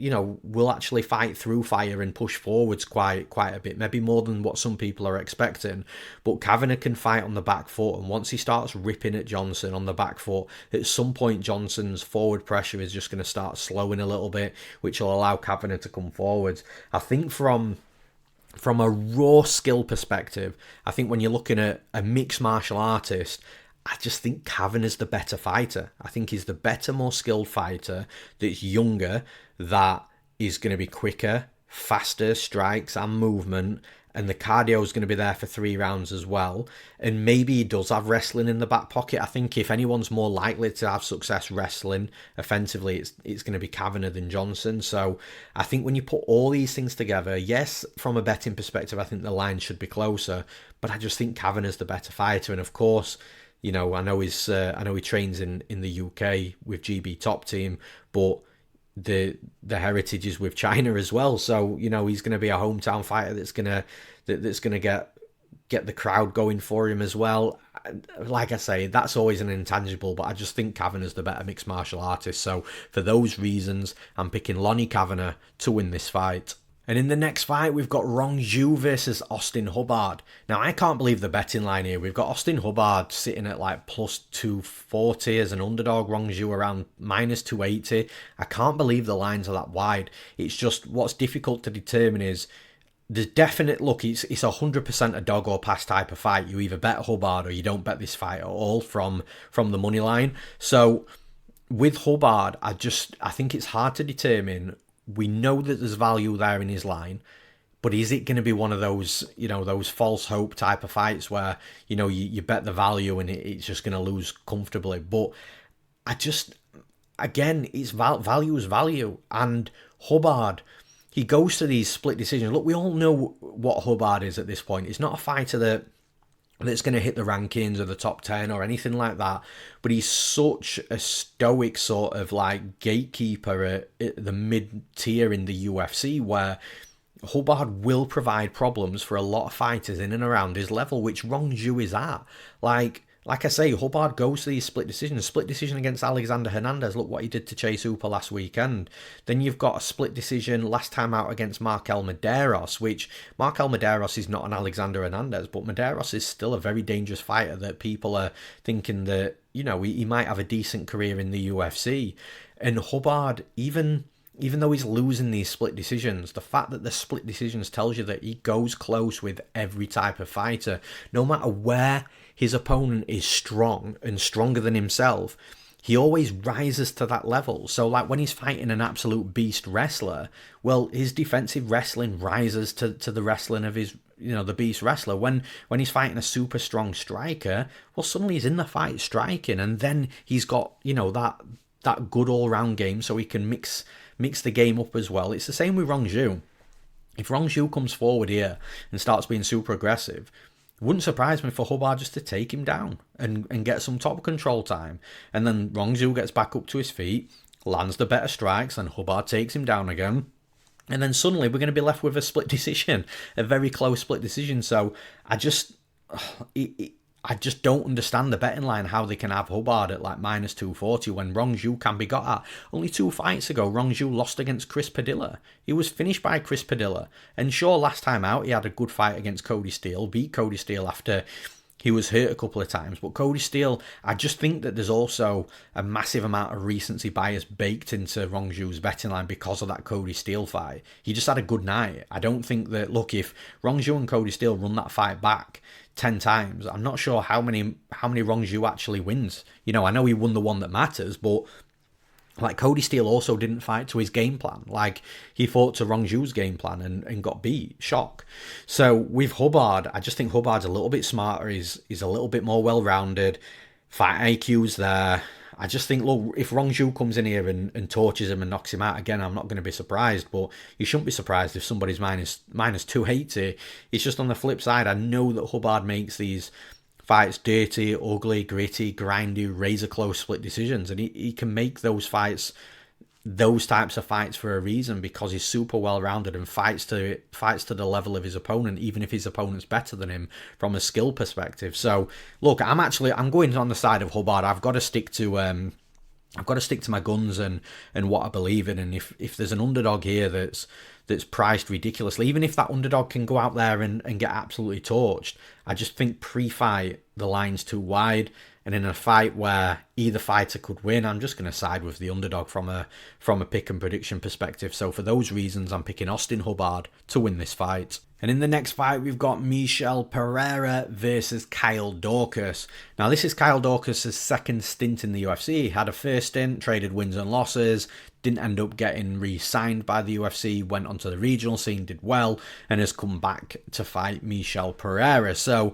will actually fight through fire and push forwards quite a bit, maybe more than what some people are expecting. But Kavanagh can fight on the back foot, and once he starts ripping at Johnson on the back foot, at some point Johnson's forward pressure is just going to start slowing a little bit, which will allow Kavanagh to come forwards. I think from a raw skill perspective, I think when you're looking at a mixed martial artist, I just think Kavanagh's the better fighter. I think he's the better, more skilled fighter that's younger, that is going to be quicker, faster strikes and movement, and the cardio is going to be there for 3 rounds as well. And maybe he does have wrestling in the back pocket. I think if anyone's more likely to have success wrestling offensively, it's going to be Kavanagh than Johnson. So I think when you put all these things together, yes, from a betting perspective, I think the line should be closer, but I just think Kavanagh's the better fighter. And of course, I know he trains in the UK with GB Top Team, but the heritage is with China as well. So he's going to be a hometown fighter that's going to get the crowd going for him as well. Like I say, that's always an intangible, but I just think Kavanagh's the better mixed martial artist. So for those reasons, I'm picking Lonnie Kavanagh to win this fight. And in the next fight, we've got Rongzhu versus Austin Hubbard. Now, I can't believe the betting line here. We've got Austin Hubbard sitting at like plus 240 as an underdog, Rongzhu around minus 280. I can't believe the lines are that wide. It's just what's difficult to determine is there's definite, look, it's 100% a dog or pass type of fight. You either bet Hubbard or you don't bet this fight at all from the money line. So with Hubbard, I think it's hard to determine. We know that there's value there in his line, but is it going to be one of those, those false hope type of fights where, you bet the value and it's just going to lose comfortably? But again, it's value is value. And Hubbard, he goes to these split decisions. Look, we all know what Hubbard is at this point. He's not a fighter that's going to hit the rankings or the top 10 or anything like that, but he's such a stoic sort of like gatekeeper at the mid-tier in the UFC, where Hubbard will provide problems for a lot of fighters in and around his level, which Rongzhu is at. Like I say, Hubbard goes to these split decisions. Split decision against Alexander Hernandez. Look what he did to Chase Hooper last weekend. Then you've got a split decision last time out against Markel Medeiros, which Markel Medeiros is not an Alexander Hernandez, but Medeiros is still a very dangerous fighter that people are thinking that, he might have a decent career in the UFC. And Hubbard, even though he's losing these split decisions, the fact that the split decisions tells you that he goes close with every type of fighter, no matter where his opponent is strong and stronger than himself, he always rises to that level. So like when he's fighting an absolute beast wrestler, well, his defensive wrestling rises to the wrestling of his, the beast wrestler. When he's fighting a super strong striker, well, suddenly he's in the fight striking, and then he's got, that good all-round game, so he can mix the game up as well. It's the same with Rongzhu. If Rongzhu comes forward here and starts being super aggressive, it wouldn't surprise me for Hubbard just to take him down and get some top control time. And then Rongzhu gets back up to his feet, lands the better strikes, and Hubbard takes him down again. And then suddenly we're going to be left with a split decision, a very close split decision. So I just don't understand the betting line, how they can have Hubbard at like minus 240 when Rongzhu can be got at. Only 2 fights ago, Rongzhu lost against Chris Padilla. He was finished by Chris Padilla. And sure, last time out, he had a good fight against Cody Steele, beat Cody Steele after he was hurt a couple of times. But Cody Steele, I just think that there's also a massive amount of recency bias baked into Rongzhu's betting line because of that Cody Steele fight. He just had a good night. I don't think that, look, if Rongzhu and Cody Steele run that fight back 10 times, I'm not sure how many Rongzhu actually wins. You know, I know he won the one that matters, but like Cody Steele also didn't fight to his game plan. Like, he fought to Rongzhu's game plan and got beat. Shock. So with Hubbard, I just think Hubbard's a little bit smarter. He's a little bit more well-rounded. Fight IQ's there. I just think, look, if Rongzhu comes in here and torches him and knocks him out again, I'm not going to be surprised. But you shouldn't be surprised if somebody's minus 280. It's just on the flip side, I know that Hubbard makes these fights dirty, ugly, gritty, grindy, razor-close split decisions. And he can make those fights, those types of fights for a reason, because he's super well-rounded and fights to the level of his opponent, even if his opponent's better than him from a skill perspective. So, look, I'm going on the side of Hubbard. I've got to stick to my guns and what I believe in. And if there's an underdog here that's priced ridiculously, even if that underdog can go out there and get absolutely torched, I just think pre-fight the line's too wide. And in a fight where either fighter could win, I'm just going to side with the underdog from a pick and prediction perspective. So for those reasons, I'm picking Austin Hubbard to win this fight. And in the next fight, we've got Michel Pereira versus Kyle Daukaus. Now, this is Kyle Daukaus' second stint in the UFC. He had a first stint, traded wins and losses, didn't end up getting re-signed by the UFC, went onto the regional scene, did well, and has come back to fight Michel Pereira. So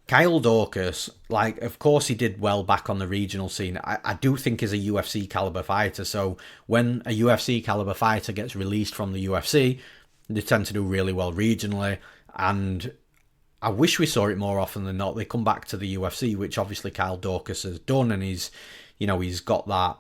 Kyle Daukaus, like, of course he did well back on the regional scene. I do think he's a UFC caliber fighter. So when a UFC caliber fighter gets released from the UFC, they tend to do really well regionally. And I wish we saw it more often than not. They come back to the UFC, which obviously Kyle Daukaus has done, and he's got that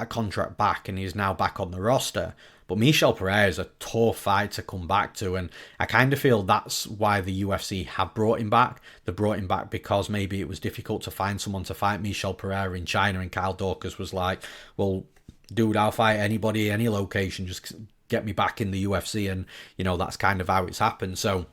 contract back, and he's now back on the roster. But Michel Pereira is a tough fight to come back to, and I kind of feel that's why the UFC have brought him back. They brought him back because maybe it was difficult to find someone to fight Michel Pereira in China, and Kyle Daukaus was like, well, dude, I'll fight anybody, any location, just get me back in the UFC, and, you know, that's kind of how it's happened. So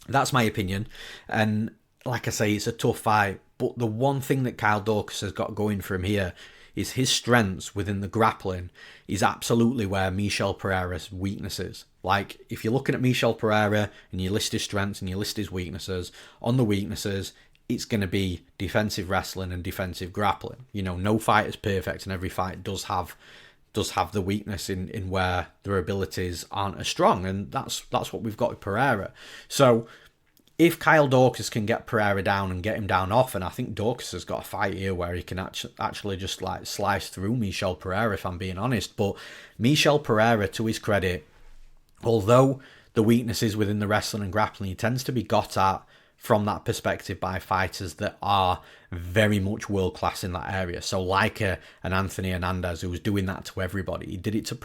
that's my opinion, and like I say, it's a tough fight, but the one thing that Kyle Daukaus has got going for him here is his strengths within the grappling is absolutely where Michel Pereira's weakness is. Like, if you're looking at Michel Pereira and you list his strengths and you list his weaknesses, on the weaknesses, it's going to be defensive wrestling and defensive grappling. You know, no fight is perfect, and every fight does have the weakness in where their abilities aren't as strong, and that's what we've got with Pereira. So if Kyle Daukaus can get Pereira down and get him down often, I think Daukaus has got a fight here where he can actually just like slice through Michel Pereira, if I'm being honest. But Michel Pereira, to his credit, although the weakness is within the wrestling and grappling, he tends to be got at from that perspective by fighters that are very much world class in that area. So like an Anthony Hernandez, who was doing that to everybody. He did to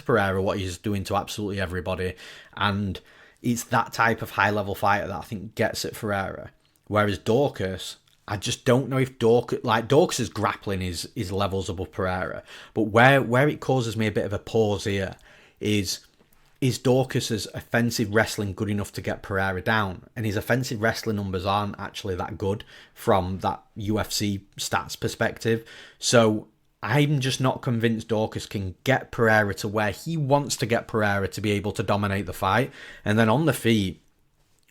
Pereira what he's doing to absolutely everybody, and it's that type of high level fighter that I think gets at Pereira. Whereas Daukaus, I just don't know if Daukaus' grappling is levels above Pereira. But where it causes me a bit of a pause here is Daukaus' offensive wrestling good enough to get Pereira down? And his offensive wrestling numbers aren't actually that good from that UFC stats perspective. So I'm just not convinced Daukaus can get Pereira to where he wants to get Pereira to be able to dominate the fight. And then on the feet,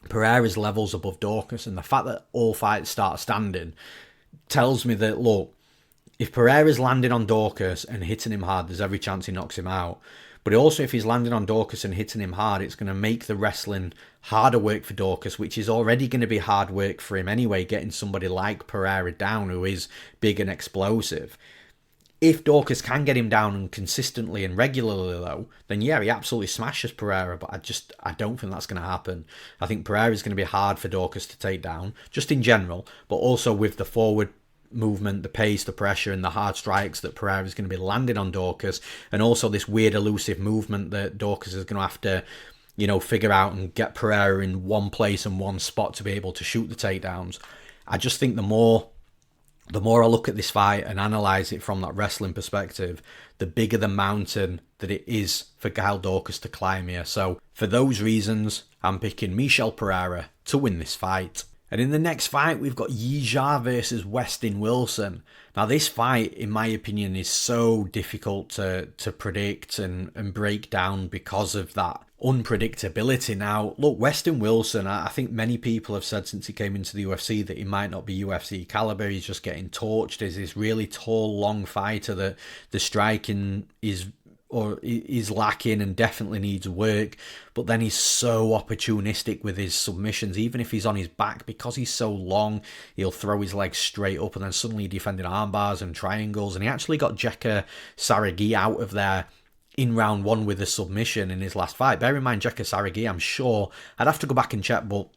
Pereira's levels above Daukaus, and the fact that all fights start standing tells me that, look, if Pereira's landing on Daukaus and hitting him hard, there's every chance he knocks him out. But also, if he's landing on Daukaus and hitting him hard, it's going to make the wrestling harder work for Daukaus, which is already going to be hard work for him anyway, getting somebody like Pereira down, who is big and explosive. If Daukaus can get him down and consistently and regularly though, then yeah, he absolutely smashes Pereira, but I don't think that's going to happen. I think Pereira is going to be hard for Daukaus to take down, just in general, but also with the forward movement, the pace, the pressure, and the hard strikes that Pereira is going to be landing on Daukaus, and also this weird elusive movement that Daukaus is going to have to, figure out and get Pereira in one place and one spot to be able to shoot the takedowns. I just think the more I look at this fight and analyse it from that wrestling perspective, the bigger the mountain that it is for Kyle Daukaus to climb here. So for those reasons, I'm picking Michel Pereira to win this fight. And in the next fight, we've got Yizha versus Westin Wilson. Now, this fight, in my opinion, is so difficult to predict and break down because of that unpredictability. Now, look, Westin Wilson, I think many people have said since he came into the UFC that he might not be UFC caliber. He's just getting torched. He's this really tall, long fighter that the striking is lacking and definitely needs work, but then he's so opportunistic with his submissions. Even if he's on his back, because he's so long, he'll throw his legs straight up and then suddenly defending arm bars and triangles. And he actually got Jeka Saragi out of there in round one with a submission in his last fight. Bear in mind, Jeka Saragi, I'm sure, I'd have to go back and check, but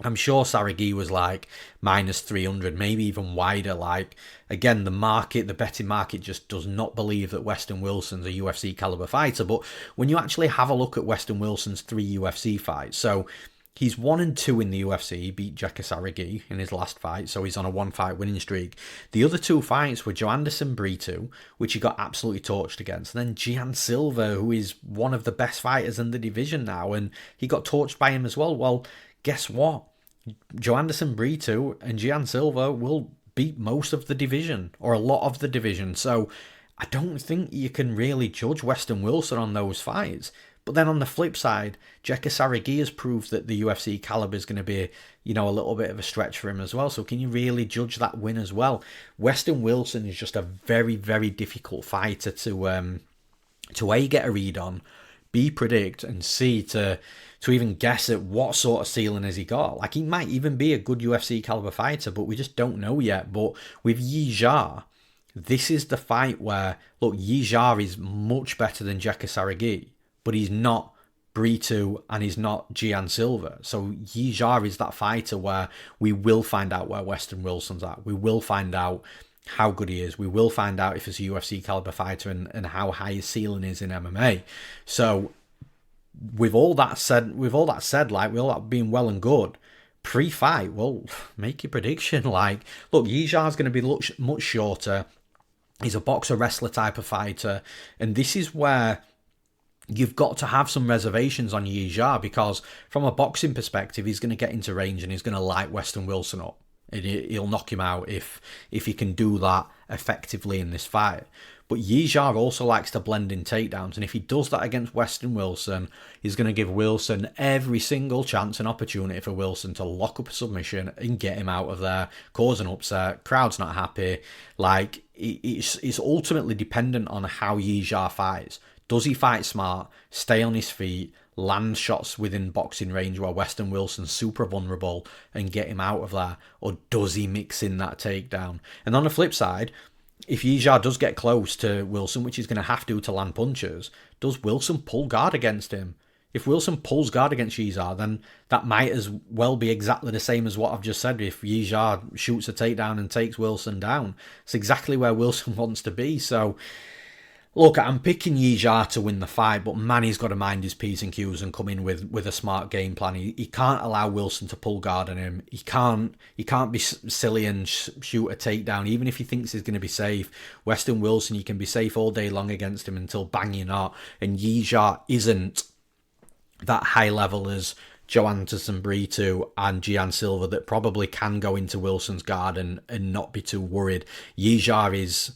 I'm sure Saragi was like minus 300, maybe even wider. Like, again, the betting market just does not believe that Westin Wilson's a UFC caliber fighter. But when you actually have a look at Westin Wilson's 3 UFC fights, so he's 1-2 in the UFC. He beat Jeka Saragi in his last fight, so he's on a 1-fight winning streak. The other 2 fights were Joanderson Brito, which he got absolutely torched against, and then Gian Silva, who is one of the best fighters in the division now, and he got torched by him as well. Well, guess what? Joanderson Brito and Gian Silva will beat most of the division, or a lot of the division. So I don't think you can really judge Westin Wilson on those fights. But then on the flip side, Jeka Saragi has proved that the UFC caliber is going to be, a little bit of a stretch for him as well. So can you really judge that win as well? Westin Wilson is just a very, very difficult fighter to A, get a read on, B, predict, and C, to even guess at what sort of ceiling has he got. Like, he might even be a good UFC caliber fighter, but we just don't know yet. But with Yizha, this is the fight where, look, Yizha is much better than Jeka Saragi, but he's not Brito and he's not Gian Silva. So Yizha is that fighter where we will find out where Westin Wilson's at. We will find out how good he is. We will find out if he's a UFC caliber fighter and how high his ceiling is in MMA. So with all that said, like, with all that being well and good, pre-fight, well, make your prediction. Like, look, Yizha's going to be much shorter. He's a boxer-wrestler type of fighter. And this is where you've got to have some reservations on Yizha, because from a boxing perspective, he's going to get into range and he's going to light Westin Wilson up. He'll knock him out if he can do that effectively in this fight. But Yizha also likes to blend in takedowns, and if he does that against Westin Wilson, he's going to give Wilson every single chance and opportunity for Wilson to lock up a submission and get him out of there, cause an upset. Crowd's not happy. Like, it's ultimately dependent on how Yizha fights. Does he fight smart, stay on his feet, land shots within boxing range where Westin Wilson's super vulnerable and get him out of there? Or does he mix in that takedown? And on the flip side, if Yizha does get close to Wilson, which he's going to have to land punches, does Wilson pull guard against him? If Wilson pulls guard against Yizha, then that might as well be exactly the same as what I've just said. If Yizha shoots a takedown and takes Wilson down, it's exactly where Wilson wants to be. So, look, I'm picking Yizha to win the fight, but man, he's got to mind his P's and Q's and come in with a smart game plan. He can't allow Wilson to pull guard on him. He can't be silly and shoot a takedown, even if he thinks he's going to be safe. Westin Wilson, you can be safe all day long against him until bang, you're not. And Yizha isn't that high level as Joanderson Brito and Gian Silva that probably can go into Wilson's guard and not be too worried. Yizha is,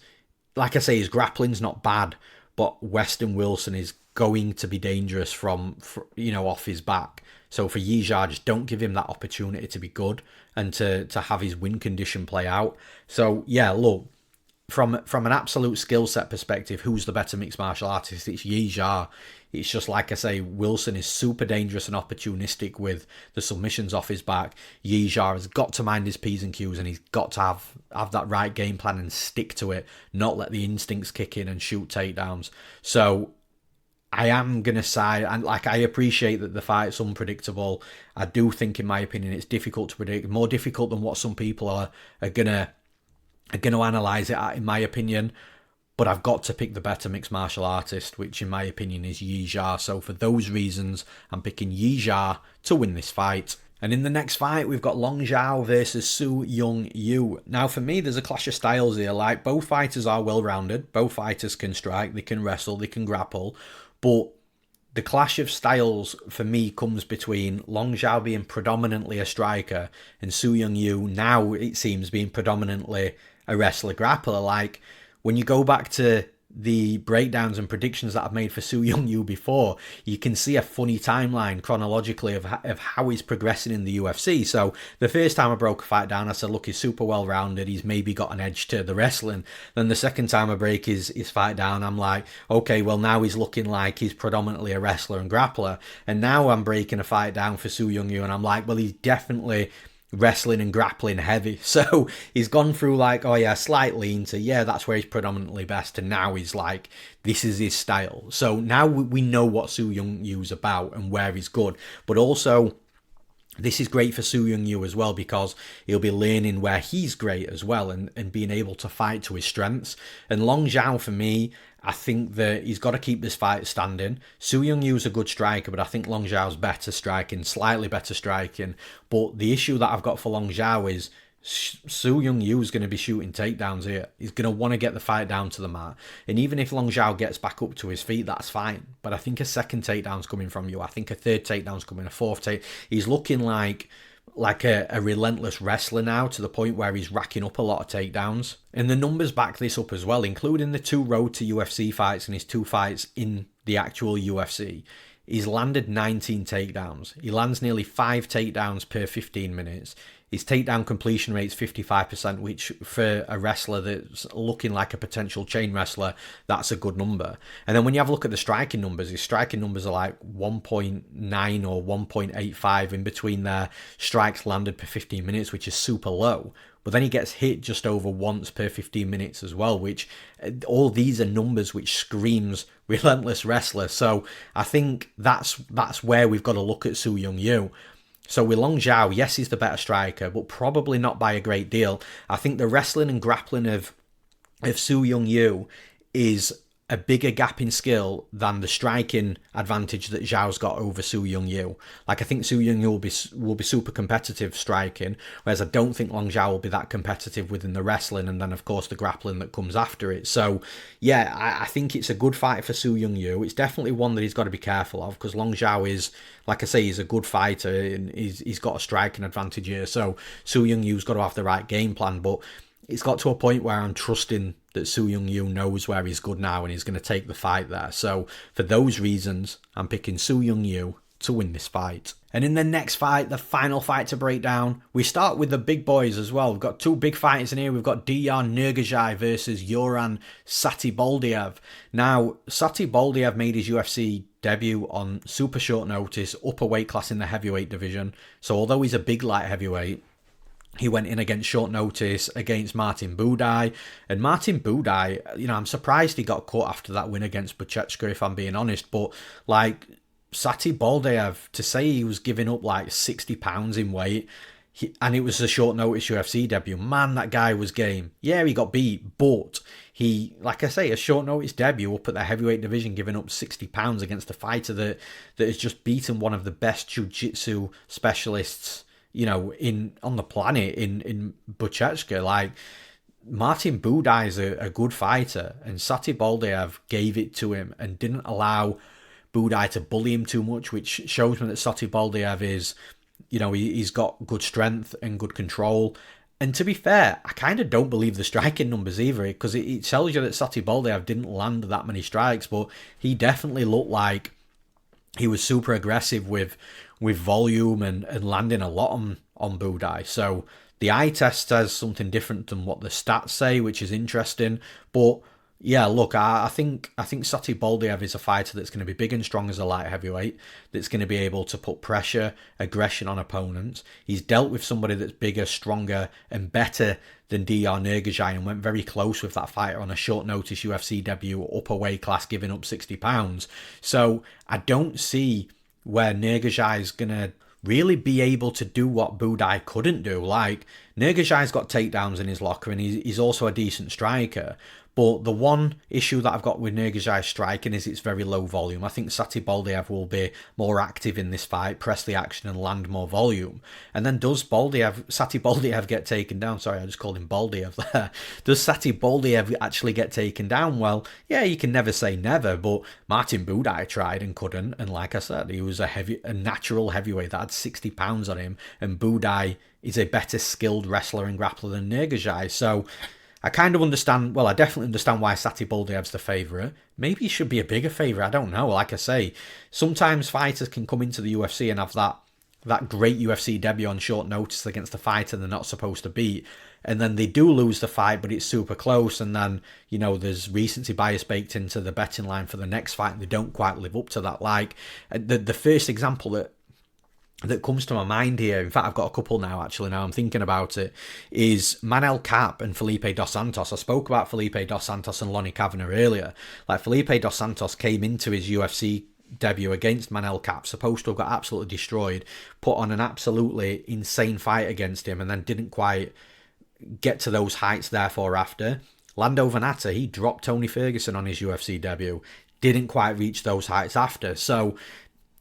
like I say, his grappling's not bad, but Westin Wilson is going to be dangerous from off his back. So for Yizha, just don't give him that opportunity to be good and to have his win condition play out. So yeah, look, from an absolute skill set perspective, who's the better mixed martial artist? It's Yizha. It's just like I say, Wilson is super dangerous and opportunistic with the submissions off his back. Yizha has got to mind his P's and Q's, and he's got to have that right game plan and stick to it, not let the instincts kick in and shoot takedowns. So I am going to side, and like, I appreciate that the fight's unpredictable. I do think, in my opinion, it's difficult to predict, more difficult than what some people are going to analyse it at, in my opinion. But I've got to pick the better mixed martial artist, which in my opinion is Yizha. So for those reasons, I'm picking Yizha to win this fight. And in the next fight, we've got Rongzhu versus Su Yung Yu. Now, for me, there's a clash of styles here. Like, both fighters are well-rounded. Both fighters can strike, they can wrestle, they can grapple. But the clash of styles, for me, comes between Rongzhu being predominantly a striker and Su Yung Yu, now, it seems, being predominantly a wrestler-grappler. Like, when you go back to the breakdowns and predictions that I've made for Su Yung Yu before, you can see a funny timeline chronologically of how he's progressing in the UFC. So the first time I broke a fight down, I said, look, he's super well-rounded. He's maybe got an edge to the wrestling. Then the second time I break his fight down, I'm like, okay, well, now he's looking like he's predominantly a wrestler and grappler. And now I'm breaking a fight down for Su Yung Yu, and I'm like, well, he's definitely wrestling and grappling heavy. So he's gone through like, oh yeah, slight lean to, yeah, that's where he's predominantly best, and now he's like, this is his style. So now we know what Su Yung Yu's about and where he's good. But also, this is great for Su Yung Yu as well, because he'll be learning where he's great as well, and being able to fight to his strengths. And Rongzhu, for me, I think that he's got to keep this fight standing. Su Yung Yu's a good striker, but I think Rongzhu's better striking, slightly better striking. But the issue that I've got for Rongzhu is Su Yung Yu is going to be shooting takedowns here. He's going to want to get the fight down to the mat. And even if Rongzhu gets back up to his feet, that's fine. But I think a second takedown's coming from you. I think a third takedown's coming, a fourth take. He's looking like a relentless wrestler now, to the point where he's racking up a lot of takedowns. And the numbers back this up as well, including the 2 road to UFC fights and his 2 fights in the actual UFC. He's landed 19 takedowns. He lands nearly 5 takedowns per 15 minutes. His takedown completion rate is 55%, which for a wrestler that's looking like a potential chain wrestler, that's a good number. And then when you have a look at the striking numbers, his striking numbers are like 1.9 or 1.85 in between their strikes landed per 15 minutes, which is super low. But then he gets hit just over once per 15 minutes as well, which all these are numbers which screams relentless wrestler. So I think that's where we've got to look at Su Yung Yu. So with Rongzhu, yes, he's the better striker, but probably not by a great deal. I think the wrestling and grappling of Su Yung Yu is a bigger gap in skill than the striking advantage that Zhao's got over Su Yung Yu. Like, I think Su Yung Yu will be super competitive striking, whereas I don't think Rongzhu will be that competitive within the wrestling, and then of course the grappling that comes after it. So yeah, I think it's a good fight for Su Yung Yu. It's definitely one that he's got to be careful of, because Rongzhu is, like I say, he's a good fighter and he's got a striking advantage here. So Su Yung Yu's got to have the right game plan, but it's got to a point where I'm trusting that Su Yung Yu knows where he's good now and he's going to take the fight there. So for those reasons, I'm picking Su Yung Yu to win this fight. And in the next fight, the final fight to break down, we start with the big boys as well. We've got 2 big fighters in here. We've got Diyar Nurgozhay versus Uran Satybaldiev. Now, Satybaldiev made his UFC debut on super short notice, upper weight class in the heavyweight division. So although he's a big light heavyweight, he went in against short notice against Martin Buday. And Martin Buday, I'm surprised he got caught after that win against Borjas, if I'm being honest. But, like, Satybaldiev, to say he was giving up, like, 60 pounds in weight, and it was a short notice UFC debut, man, that guy was game. Yeah, he got beat, but he, like I say, a short notice debut up at the heavyweight division, giving up 60 pounds against a fighter that has just beaten one of the best jiu-jitsu specialists on the planet in Borjas. Like, Martin Buday is a good fighter, and Satybaldiev gave it to him and didn't allow Buday to bully him too much, which shows me that Satybaldiev is, he's got good strength and good control. And to be fair, I kind of don't believe the striking numbers either, because it tells you that Satybaldiev didn't land that many strikes, but he definitely looked like he was super aggressive with volume and landing a lot on Buday. So The eye test says something different than what the stats say, which is interesting. But yeah, look, I think Satybaldiev is a fighter that's going to be big and strong as a light heavyweight, that's going to be able to put pressure, aggression on opponents. He's dealt with somebody that's bigger, stronger, and better than Diyar Nurgozhay, and went very close with that fighter on a short notice UFC debut, upper weight class, giving up 60 pounds. So I don't see where Nurgozhay is going to really be able to do what Budai couldn't do. Like, Nurgozhay's got takedowns in his locker, and he's also a decent striker. But the one issue that I've got with Nurgozhay's striking is it's very low volume. I think Satybaldiev will be more active in this fight, press the action and land more volume. And then does Satybaldiev get taken down? Sorry, I just called him Baldiev there. Does Satybaldiev actually get taken down? Well, yeah, you can never say never, but Martin Budai tried and couldn't. And like I said, he was a natural heavyweight that had 60 pounds on him, and Budai is a better skilled wrestler and grappler than Nurgozhay. So I kind of understand, well, I definitely understand why Satybaldiev's the favourite. Maybe he should be a bigger favourite, I don't know. Like I say, sometimes fighters can come into the UFC and have that great UFC debut on short notice against a fighter they're not supposed to beat, and then they do lose the fight, but it's super close, and then, you know, there's recency bias baked into the betting line for the next fight, and they don't quite live up to that. Like, the first example that comes to my mind here, in fact I've got a couple now actually, now I'm thinking about it, is Manel Kape and Felipe Dos Santos. I spoke about Felipe Dos Santos and Lonnie Kavanagh earlier. Like, Felipe Dos Santos came into his UFC debut against Manel Kape, supposed to have got absolutely destroyed, put on an absolutely insane fight against him, and then didn't quite get to those heights therefore after. Lando Venata, he dropped Tony Ferguson on his UFC debut, didn't quite reach those heights after. So,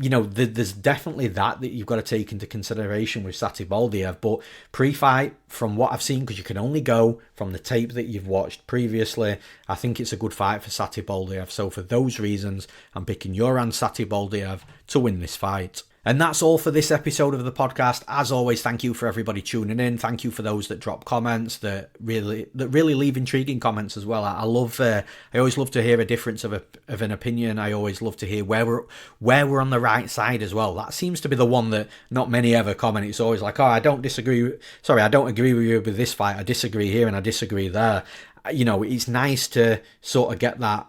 you know, there's definitely that you've got to take into consideration with Satybaldiev. But pre-fight, from what I've seen, because you can only go from the tape that you've watched previously, I think it's a good fight for Satybaldiev. So for those reasons, I'm picking Uran Satybaldiev to win this fight. And that's all for this episode of the podcast. As always, thank you for everybody tuning in. Thank you for those that drop comments, that really leave intriguing comments as well. I always love to hear a difference of an opinion. I always love to hear where we're on the right side as well. That seems to be the one that not many ever comment. It's always like, oh, I don't agree with you with this fight. I disagree here and I disagree there. You know, it's nice to sort of get that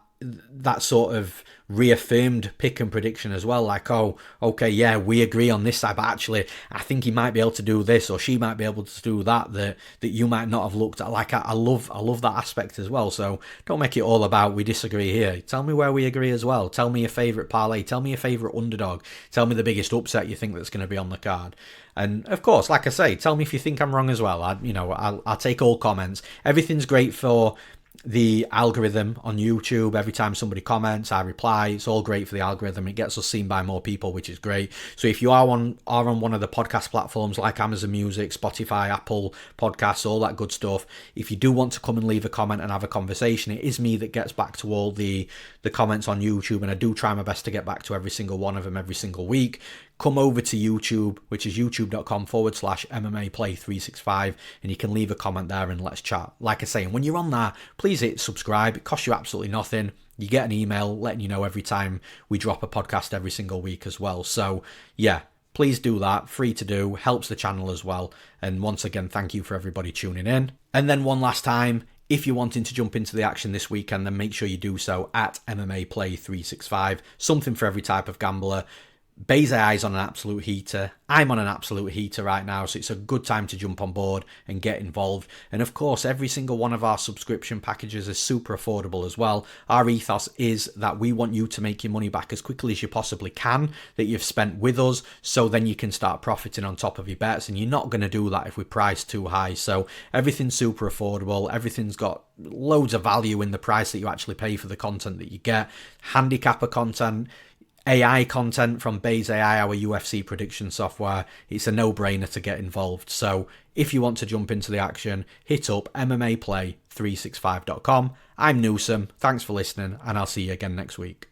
sort of reaffirmed pick and prediction as well, like, oh, okay, yeah, we agree on this side, but actually I think he might be able to do this, or she might be able to do that you might not have looked at. Like, I love that aspect as well. So don't make it all about we disagree here. Tell me where we agree as well. Tell me your favourite parlay, tell me your favourite underdog, tell me the biggest upset you think that's going to be on the card. And of course, like I say, tell me if you think I'm wrong as well. I'll take all comments. Everything's great for the algorithm on YouTube. Every time somebody comments, I reply. It's all great for the algorithm. It gets us seen by more people, which is great. So if you are on one of the podcast platforms like Amazon Music, Spotify, Apple Podcasts, all that good stuff, if you do want to come and leave a comment and have a conversation, it is me that gets back to all the comments on YouTube, and I do try my best to get back to every single one of them every single week. Come over to YouTube, which is youtube.com/MMA Play 365, and you can leave a comment there and let's chat. Like I say, when you're on there, please hit subscribe. It costs you absolutely nothing. You get an email letting you know every time we drop a podcast every single week as well. So yeah, please do that. Free to do, helps the channel as well. And once again, thank you for everybody tuning in. And then one last time, if you're wanting to jump into the action this weekend, then make sure you do so at MMA Play 365. Something for every type of gambler. BayZai's on an absolute heater. I'm on an absolute heater right now, so it's a good time to jump on board and get involved. And of course, every single one of our subscription packages is super affordable as well. Our ethos is that we want you to make your money back as quickly as you possibly can that you've spent with us, so then you can start profiting on top of your bets. And you're not going to do that if we price too high. So everything's super affordable. Everything's got loads of value in the price that you actually pay for the content that you get. Handicapper content, AI content from BayZai, our UFC prediction software. It's a no-brainer to get involved. So if you want to jump into the action, hit up MMAplay365.com. I'm Newsome. Thanks for listening, and I'll see you again next week.